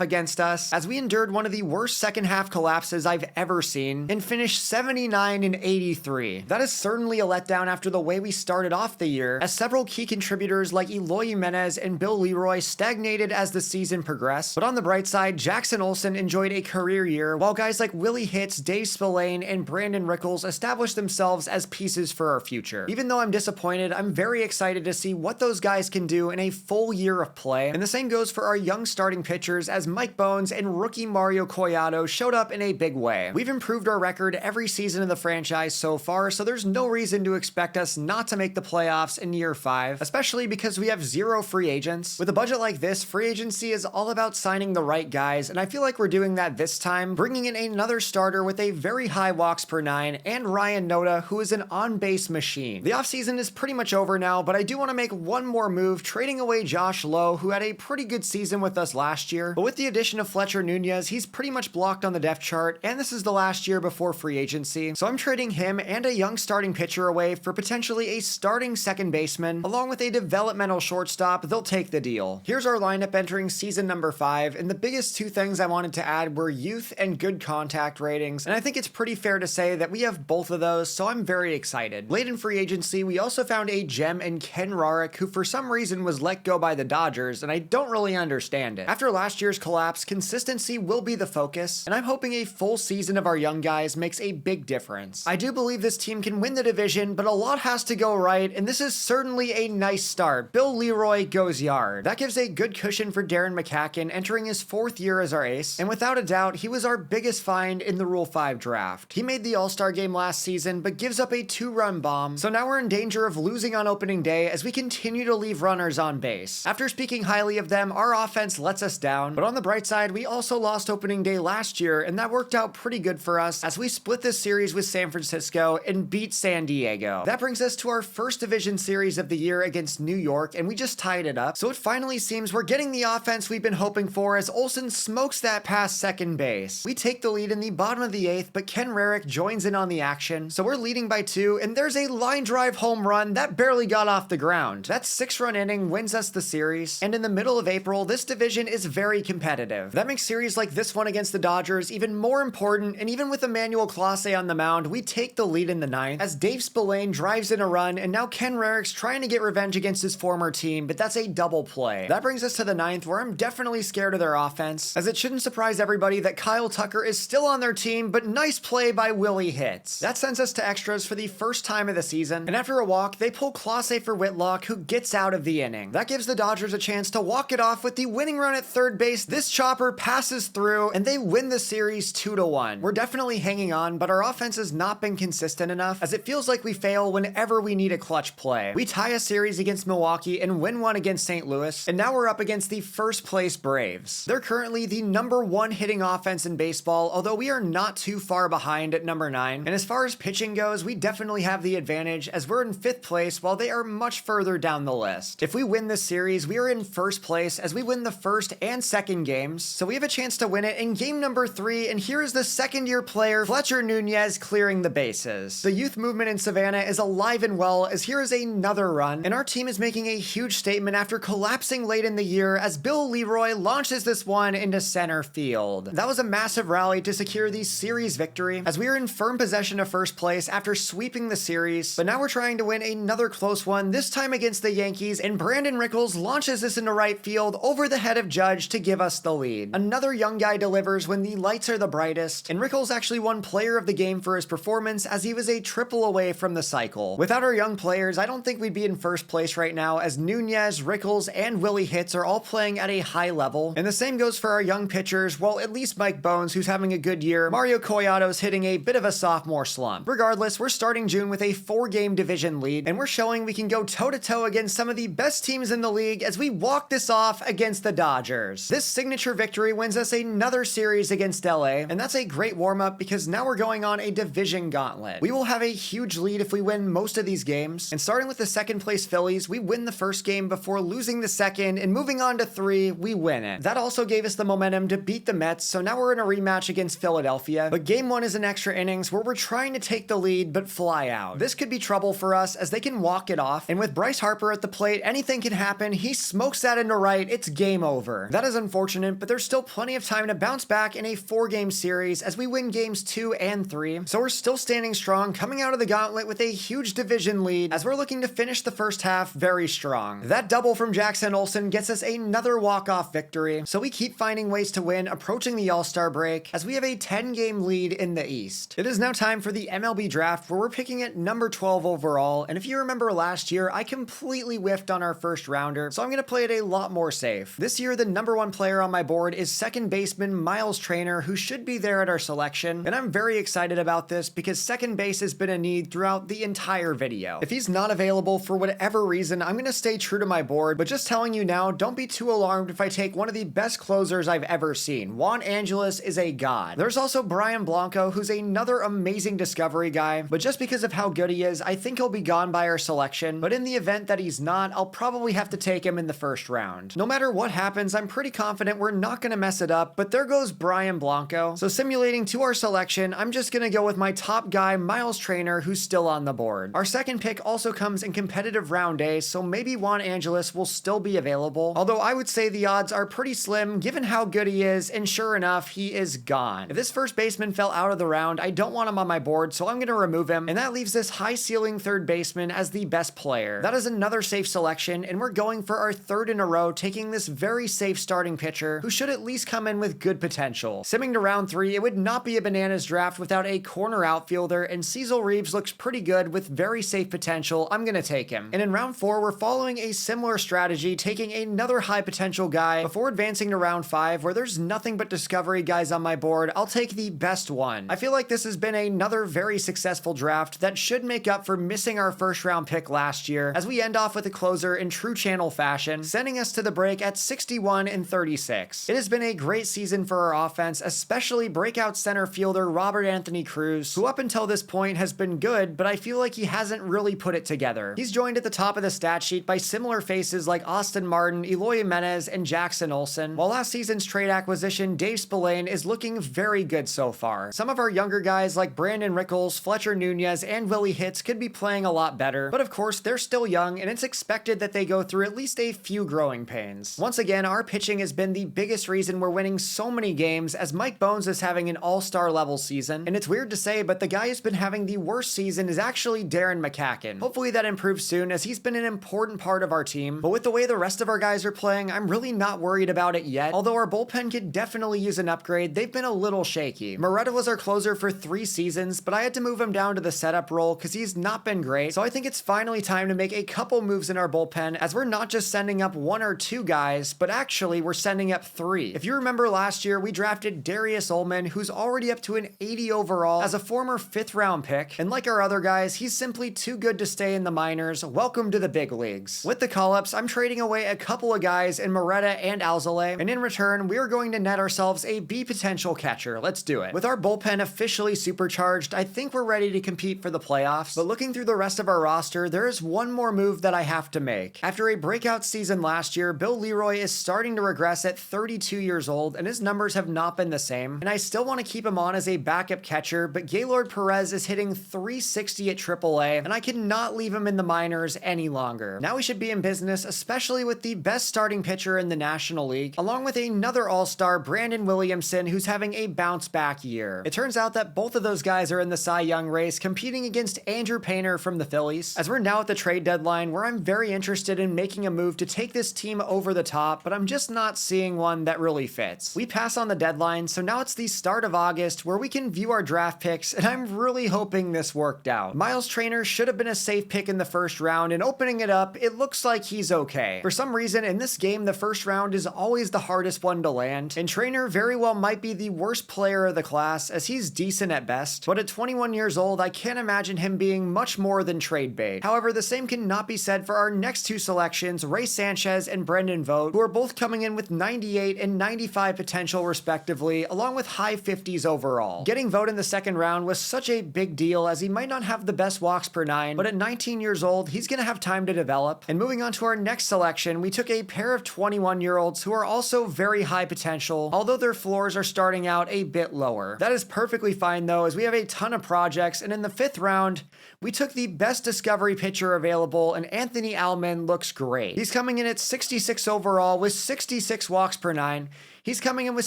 against us, as we endured one of the worst second half collapses I've ever seen and finished 79-83. That is certainly a letdown after the way we started off the year, as several key contributors like Eloy Jimenez and Bill Leroy stagnated as the season progressed. But on the bright side, Jackson Olsen enjoyed a career year, while guys like Willie Hitz, Dave Spillane, and Brandon Rickles established themselves as pieces for our future. Even though I'm disappointed, I'm very excited to see what those guys can do in a full year of play. And the same goes for our young starting pitchers, as Mike Bones and rookie Mario Collado showed up in a big way. We've improved our record every season of the franchise so far, so there's no reason to expect us not to make the playoffs in year 5, especially because we have 0 free agents. With a budget like this, free agency is all about signing the right guys, and I feel like we're doing that this time, bringing in another starter with a very high walks per 9, and Ryan Noda, who is an on-base machine. The offseason is pretty much over now, but I do want to make one more move, trading away Josh Lowe, who had a pretty good season with us last year. But with the addition of Fletcher Nunez, he's pretty much blocked on the depth chart, and this is the last year before free agency. So I'm trading him and a young starting pitcher away for potentially a starting second baseman, along with a developmental shortstop. They'll take the deal. Here's our lineup entering season number 5, and the biggest 2 things I wanted to add were youth and good contact ratings, and I think it's pretty fair to say that we have both of those, so I'm very excited. Late in free agency, we also found a gem in Ken Rarick, who for some reason was let go by the Dodgers, and I don't really understand it. After last year's collapse, consistency will be the focus, and I'm hoping a full season of our young guys makes a big difference. I do believe this team can win the division, but a lot has to go right, and this is certainly a nice start. Bill Leroy goes yard. That gives a good cushion for Darren McCacken entering his 4th year as our ace, and without a doubt, he was our biggest find in the Rule 5 draft. He made the All-Star game last season, but gives up a 2-run bomb, so now we're in danger of losing on opening day as we continue to leave runners on base. After speaking highly of them, our offense lets us down, but on the bright side, we also lost opening day last year, and that worked out pretty good for us as we split this series with San Francisco and beat San Diego. That brings us to our first division series of the year against New York, and we just tied it up, so it finally seems we're getting the offense we've been hoping for as Olsen smokes that past second base. We take the lead in the bottom of the 8th, but Ken Rarick joins in on the action, so we're leading by 2, and there's a line drive home run that barely got off the ground. That 6-run inning wins us the series, and in the middle of April, this division is very competitive. That makes series like this one against the Dodgers even more important, and even with Emmanuel Clase on the mound, we take the lead in the 9th as Dave Spillane drives in a run, and now Ken Rarick's trying to get revenge against his former team, but that's a double play. That brings us to the 9th, where I'm definitely scared of their offense, as it shouldn't surprise everybody that Kyle Tucker is still on their team, but nice play by Willie Hitz. That sends us to extras for the first time of the season, and after a walk, they pull Clase for Whitlock, who gets out of the inning. That gives the Dodgers a chance to walk it off with the winning run at third base. This chopper passes through, and they win the series 2-1. We're definitely hanging on, but our offense has not been consistent enough, as it feels like we fail whenever we need a clutch play. We tie a series against Milwaukee and win one against St. Louis, and now we're up against the first place Braves. They're currently the #1 hitting offense in baseball, although we are not too far behind at number 9. And as far as pitching goes, we definitely have the advantage, as we're in 5th place while they are much further down the list. If we win this series, we are in 1st place as we win the 1st and 2nd games, so we have a chance to win it in game number 3, and here is the 2nd-year player Fletcher Nunez clearing the bases. The youth movement in Savannah is alive and well, as here is another run, and our team is making a huge statement after collapsing late in the year as Bill Leroy launches this one into center field. That was a massive rally to secure the series victory, as we are in firm possession of 1st place after sweeping the series, but now we're trying to win another close one, this time against the Yankees, and Brandon Rickles launches this into right field over the head of Judge to give us the lead. Another young guy delivers when the lights are the brightest, and Rickles actually won player of the game for his performance as he was a triple away from the cycle. Without our young players, I don't think we'd be in 1st place right now, as Nunez, Rickles, and Willie Hitz are all playing at a high level, and the same goes for our young pitchers. Well, at least Mike Bones, who's having a good year. Mario Collado's hitting a bit of a sophomore slump. Regardless, we're starting June with a 4-game division lead, and we're showing we can go toe-to-toe against some of the best teams in the league as we walk this off against the Dodgers. This signature victory wins us another series against LA, and that's a great warm-up because now we're going on a division gauntlet. We will have a huge lead if we win most of these games, and starting with the 2nd place Phillies, we win the 1st game before losing the 2nd, and moving on to 3, we win it. That also gave us the momentum to beat the Mets, so now we're in a rematch match against Philadelphia, but game 1 is an extra innings where we're trying to take the lead but fly out. This could be trouble for us as they can walk it off, and with Bryce Harper at the plate, anything can happen. He smokes that into right, it's game over. That is unfortunate, but there's still plenty of time to bounce back in a 4-game series as we win games 2 and 3, so we're still standing strong, coming out of the gauntlet with a huge division lead as we're looking to finish the first half very strong. That double from Jackson Olsen gets us another walk-off victory, so we keep finding ways to win approaching the All-Star break as we have a 10-game lead in the East. It is now time for the MLB draft where we're picking at number 12 overall, and if you remember last year, I completely whiffed on our first rounder, so I'm going to play it a lot more safe. This year, the number 1 player on my board is second baseman Miles Trainer, who should be there at our selection, and I'm very excited about this because second base has been a need throughout the entire video. If he's not available for whatever reason, I'm going to stay true to my board, but just telling you now, don't be too alarmed if I take one of the best closers I've ever seen. Juan Angeles is a god. There's also Brian Blanco, who's another amazing discovery guy, but just because of how good he is, I think he'll be gone by our selection, but in the event that he's not, I'll probably have to take him in the first round. No matter what happens, I'm pretty confident we're not going to mess it up, but there goes Brian Blanco. So simulating to our selection, I'm just going to go with my top guy, Miles Trainer, who's still on the board. Our second pick also comes in competitive round A, so maybe Juan Angeles will still be available, although I would say the odds are pretty slim given how good he is, and sure enough, he is gone. If this first baseman fell out of the round, I don't want him on my board, so I'm going to remove him, and that leaves this high ceiling third baseman as the best player. That is another safe selection, and we're going for our third in a row, taking this very safe starting pitcher who should at least come in with good potential. Simming to round 3, it would not be a Bananas draft without a corner outfielder, and Cecil Reeves looks pretty good with very safe potential. I'm going to take him. And in round 4, we're following a similar strategy, taking another high potential guy before advancing to round 5, where there's nothing but discovery guys on my board. I'll take the best one. I feel like this has been another very successful draft that should make up for missing our first round pick last year, as we end off with a closer in true channel fashion, sending us to the break at 61-36. It has been a great season for our offense, especially breakout center fielder Robert Anthony Cruz, who up until this point has been good, but I feel like he hasn't really put it together. He's joined at the top of the stat sheet by similar faces like Austin Martin, Eloy Jimenez, and Jackson Olsen, while last season's trade acquisition Dave Spillane is looking very good so far. Some of our younger guys like Brandon Rickles, Fletcher Nunez, and Willie Hitz could be playing a lot better, but of course they're still young and it's expected that they go through at least a few growing pains. Once again, our pitching has been the biggest reason we're winning so many games, as Mike Bones is having an all-star level season, and it's weird to say, but the guy who's been having the worst season is actually Darren McCacken. Hopefully that improves soon, as he's been an important part of our team, but with the way the rest of our guys are playing, I'm really not worried about it yet, although our bullpen could definitely use an upgrade. They've been a little shaky. Moretta was our closer for 3 seasons, but I had to move him down to the setup role because he's not been great, so I think it's finally time to make a couple moves in our bullpen, as we're not just sending up 1 or 2 guys, but actually we're sending up 3. If you remember last year, we drafted Darius Ullman, who's already up to an 80 overall as a former 5th round pick, and like our other guys, he's simply too good to stay in the minors. Welcome to the big leagues. With the call-ups, I'm trading away a couple of guys in Moretta and Alzolay, and in return, we're going to net ourselves a B potential catcher. Let's do it. With our bullpen officially supercharged, I think we're ready to compete for the playoffs, but looking through the rest of our roster, there is one more move that I have to make. After a breakout season last year, Bill Leroy is starting to regress at 32 years old, and his numbers have not been the same, and I still want to keep him on as a backup catcher, but Gaylord Perez is hitting 360 at AAA, and I cannot leave him in the minors any longer. Now we should be in business, especially with the best starting pitcher in the National League, along with another all-star, Brandon Williamson, who's having a bounce-back year. It turns out that both of those guys are in the Cy Young race, competing against Andrew Painter from the Phillies, as we're now at the trade deadline, where I'm very interested in making a move to take this team over the top, but I'm just not seeing one that really fits. We pass on the deadline, so now it's the start of August, where we can view our draft picks, and I'm really hoping this worked out. Miles Trainer should have been a safe pick in the first round, and opening it up, it looks like he's okay. For some reason, in this game, the first round is always the hardest one to land, and Trainer very well might be the worst player of the class, as he's decent at best, but at 21 years old, I can't imagine him being much more than trade bait. However, the same cannot be said for our next 2 selections, Ray Sanchez and Brendan Vogt, who are both coming in with 98 and 95 potential respectively, along with high 50s overall. Getting Vogt in the second round was such a big deal, as he might not have the best walks per 9, but at 19 years old, he's going to have time to develop. And moving on to our next selection, we took a pair of 21-year-olds who are also very high potential, although their floors are starting out a bit lower. That is perfectly fine though, as we have a ton of projects, and in the 5th round, we took the best discovery pitcher available, and Anthony Alman looks great. He's coming in at 66 overall with 66 walks per 9. He's coming in with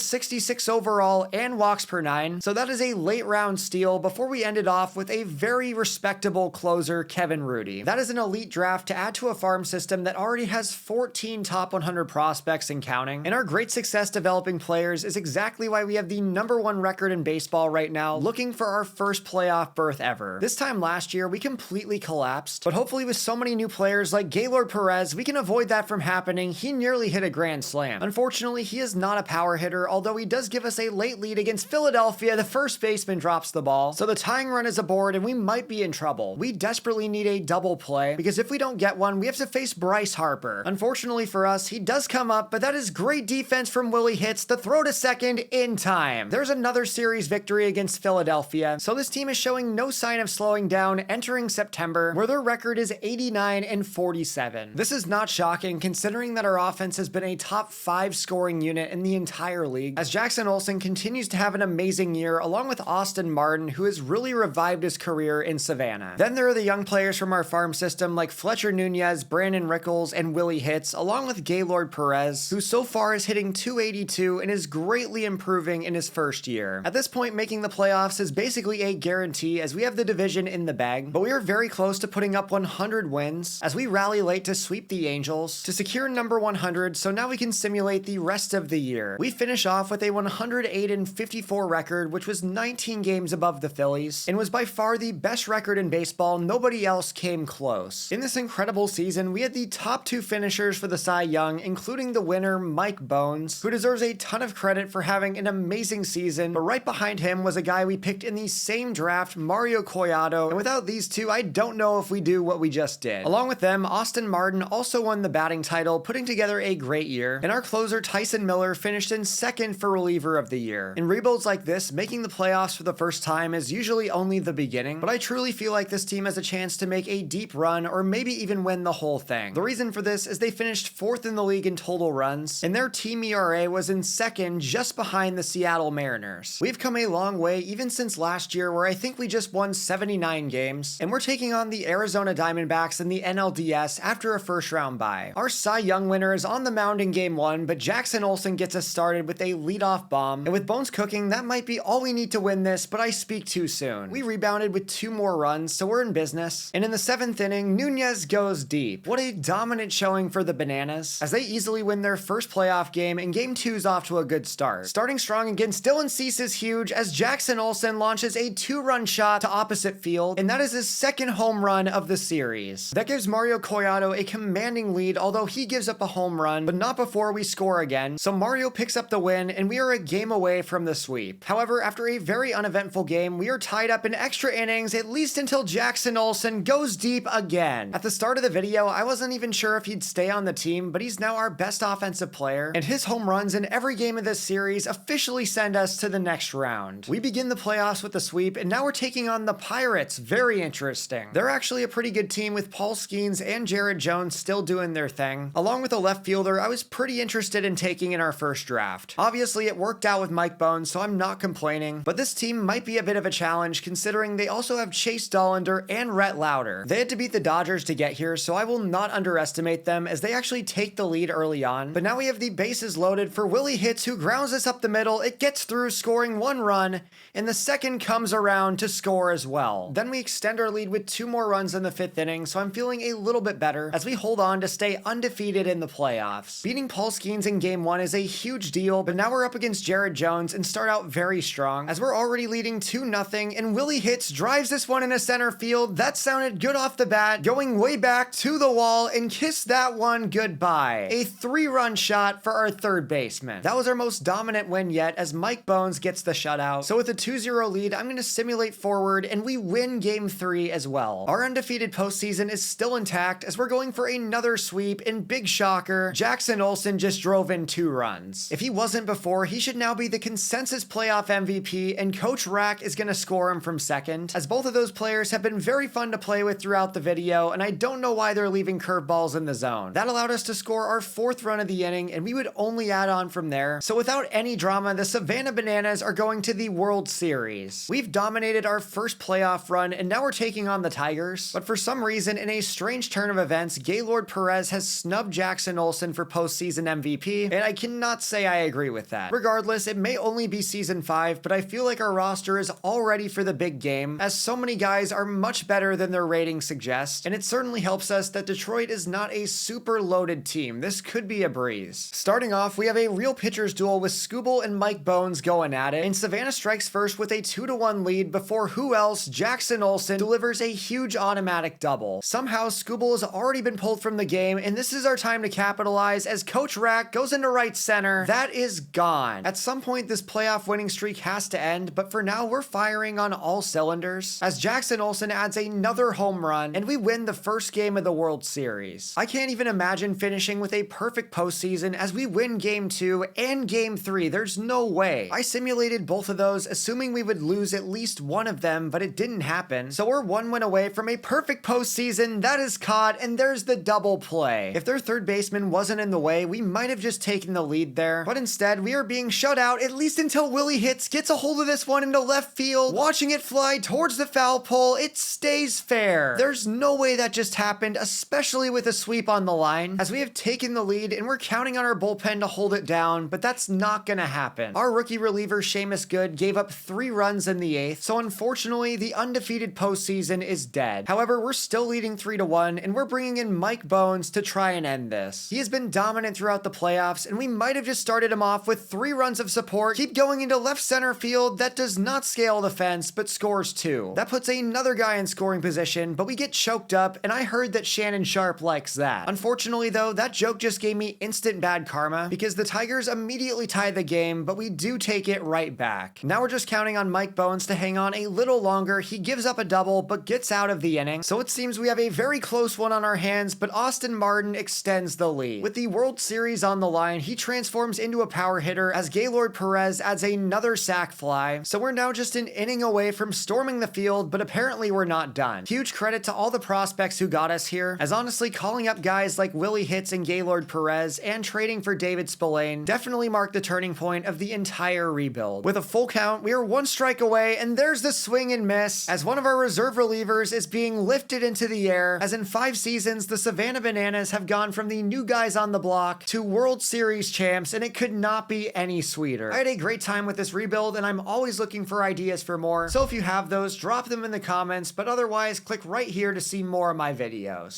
66 overall and walks per 9, so that is a late round steal before we ended off with a very respectable closer, Kevin Rudy. That is an elite draft to add to a farm system that already has 14 top 100 prospects and counting, and our great success developing players is exactly why we have the #1 record in baseball right now, looking for our first playoff berth ever. This time last year, we completely collapsed, but hopefully with so many new players like Gaylord Perez, we can avoid that from happening. He nearly hit a grand slam. Unfortunately, he is not a power hitter, although he does give us a late lead against Philadelphia. The first baseman drops the ball, so the tying run is aboard and we might be in trouble. We desperately need a double play, because if we don't get one, we have to face Bryce Harper. Unfortunately for us, he does come up, but that is great defense from Willie Hits. The throw to second in time. There's another series victory against Philadelphia, so this team is showing no sign of slowing down entering September, where their record is 89-47. This is not shocking considering that our offense has been a top 5 scoring unit in the entire league, as Jackson Olsen continues to have an amazing year along with Austin Martin, who has really revived his career in Savannah. Then there are the young players from our farm system like Fletcher Nunez, Brandon Rickles, and Willie Hits, along with Gaylord Perez, who so far is hitting .282 and is greatly improving in his first year. At this point, making the playoffs is basically a guarantee, as we have the division in the bag, but we are very close to putting up 100 wins as we rally late to sweep the Angels to secure number 100, so now we can simulate the rest of the year. We finish off with a 108-54 record, which was 19 games above the Phillies, and was by far the best record in baseball. Nobody else came close. In this incredible season, we had the top 2 finishers for the Cy Young, including the winner, Mike Bones, who deserves a ton of credit for having an amazing season, but right behind him was a guy we picked in the same draft, Mario Collado, and without these two, I don't know if we do what we just did. Along with them, Austin Martin also won the batting title, putting together a great year, and our closer, Tyson Miller, finished in 2nd for reliever of the year. In rebuilds like this, making the playoffs for the first time is usually only the beginning, but I truly feel like this team has a chance to make a deep run or maybe even win the whole thing. The reason for this is they finished 4th in the league in total runs, and their team ERA was in 2nd, just behind the Seattle Mariners. We've come a long way even since last year, where I think we just won 79 games, and we're taking on the Arizona Diamondbacks in the NLDS after a first round bye. Our Cy Young winner is on the mound in game 1, but Jackson Olsen gets us started with a leadoff bomb, and with Bones cooking, that might be all we need to win this, but I speak too soon. We rebounded with 2 more runs, so we're in business, and in the 7th inning, Nunez goes deep. What a dominant showing for the Bananas, as they easily win their first playoff game, and game 2's off to a good start. Starting strong against Dylan Cease is huge, as Jackson Olsen launches a 2-run shot to opposite field, and that is his 2nd home run of the series. That gives Mario Collado a commanding lead, although he gives up a home run, but not before we score again, so Mario picks up the win, and we are a game away from the sweep. However, after a very uneventful game, we are tied up in extra innings, at least until Jackson Olsen goes deep again. At the start of the video, I wasn't even sure if he'd stay on the team, but he's now our best offensive player, and his home runs in every game of this series officially send us to the next round. We begin the playoffs with the sweep, and now we're taking on the Pirates. Very interesting. They're actually a pretty good team with Paul Skeens and Jared Jones still doing their thing, along with a left fielder I was pretty interested in taking in our first draft. Obviously, it worked out with Mike Bones, so I'm not complaining, but this team might be a bit of a challenge considering they also have Chase Dollander and Rhett Lauder. They had to beat the Dodgers to get here, so I will not underestimate them as they actually take the lead early on, but now we have the bases loaded for Willie Hits, who grounds us up the middle. It gets through, scoring 1 run, and the 2nd comes around to score as well. Then we extend our lead with 2 more runs in the 5th inning, so I'm feeling a little bit better as we hold on to stay undefeated in the playoffs. Beating Paul Skeens in game 1 is a huge deal, but now we're up against Jared Jones and start out very strong as we're already leading 2-0, and Willie Hits drives this one into center field. That sounded good off the bat, going way back to the wall, and kissed that one goodbye. A 3-run shot for our 3rd baseman. That was our most dominant win yet, as Mike Bones gets the shutout. So with a 2-0 lead, I'm going to simulate forward, and we win game 3 as well. Our undefeated postseason is still intact as we're going for another sweep, and big shocker, Jackson Olsen just drove in 2 runs. offense. If he wasn't before, he should now be the consensus playoff MVP, and Coach Rack is going to score him from second, as both of those players have been very fun to play with throughout the video, and I don't know why they're leaving curveballs in the zone. That allowed us to score our 4th run of the inning, and we would only add on from there. So without any drama, the Savannah Bananas are going to the World Series. We've dominated our first playoff run, and now we're taking on the Tigers. But for some reason, in a strange turn of events, Gaylord Perez has snubbed Jackson Olsen for postseason MVP, and I cannot say I agree with that. Regardless, it may only be season 5, but I feel like our roster is all ready for the big game, as so many guys are much better than their ratings suggest, and it certainly helps us that Detroit is not a super loaded team. This could be a breeze. Starting off, we have a real pitcher's duel with Skubal and Mike Bones going at it, and Savannah strikes first with a 2-1 lead before who else, Jackson Olsen, delivers a huge automatic double. Somehow, Skubal has already been pulled from the game, and this is our time to capitalize as Coach Rack goes into right center. That is gone. At some point, this playoff winning streak has to end, but for now, we're firing on all cylinders, as Jackson Olsen adds another home run, and we win the first game of the World Series. I can't even imagine finishing with a perfect postseason as we win Game 2 and Game 3. There's no way. I simulated both of those, assuming we would lose at least one of them, but it didn't happen. So we're 1 win away from a perfect postseason. That is caught, and there's the double play. If their third baseman wasn't in the way, we might have just taken the lead there, but instead we are being shut out, at least until Willie Hits gets a hold of this one into left field, watching it fly towards the foul pole. It stays fair. There's no way that just happened, especially with a sweep on the line, as we have taken the lead and we're counting on our bullpen to hold it down, but that's not gonna happen. Our rookie reliever Seamus Good gave up 3 runs in the 8th, so unfortunately the undefeated postseason is dead. However, we're still leading 3-1, and we're bringing in Mike Bones to try and end this. He has been dominant throughout the playoffs, and we might have just started him off with 3 runs of support, keep going into left center field. That does not scale the fence, but scores 2. That puts another guy in scoring position, but we get choked up, and I heard that Shannon Sharp likes that. Unfortunately though, that joke just gave me instant bad karma, because the Tigers immediately tie the game, but we do take it right back. Now we're just counting on Mike Bones to hang on a little longer. He gives up a double, but gets out of the inning, so it seems we have a very close one on our hands, but Austin Martin extends the lead. With the World Series on the line, he transforms into a power hitter as Gaylord Perez adds another sac fly, so we're now just an inning away from storming the field, but apparently we're not done. Huge credit to all the prospects who got us here, as honestly calling up guys like Willie Hits and Gaylord Perez and trading for David Spillane definitely marked the turning point of the entire rebuild. With a full count, we are 1 strike away, and there's the swing and miss as one of our reserve relievers is being lifted into the air, as in 5 seasons, the Savannah Bananas have gone from the new guys on the block to World Series champs, and it could not be any sweeter. I had a great time with this rebuild, and I'm always looking for ideas for more, so if you have those, drop them in the comments, but otherwise, click right here to see more of my videos.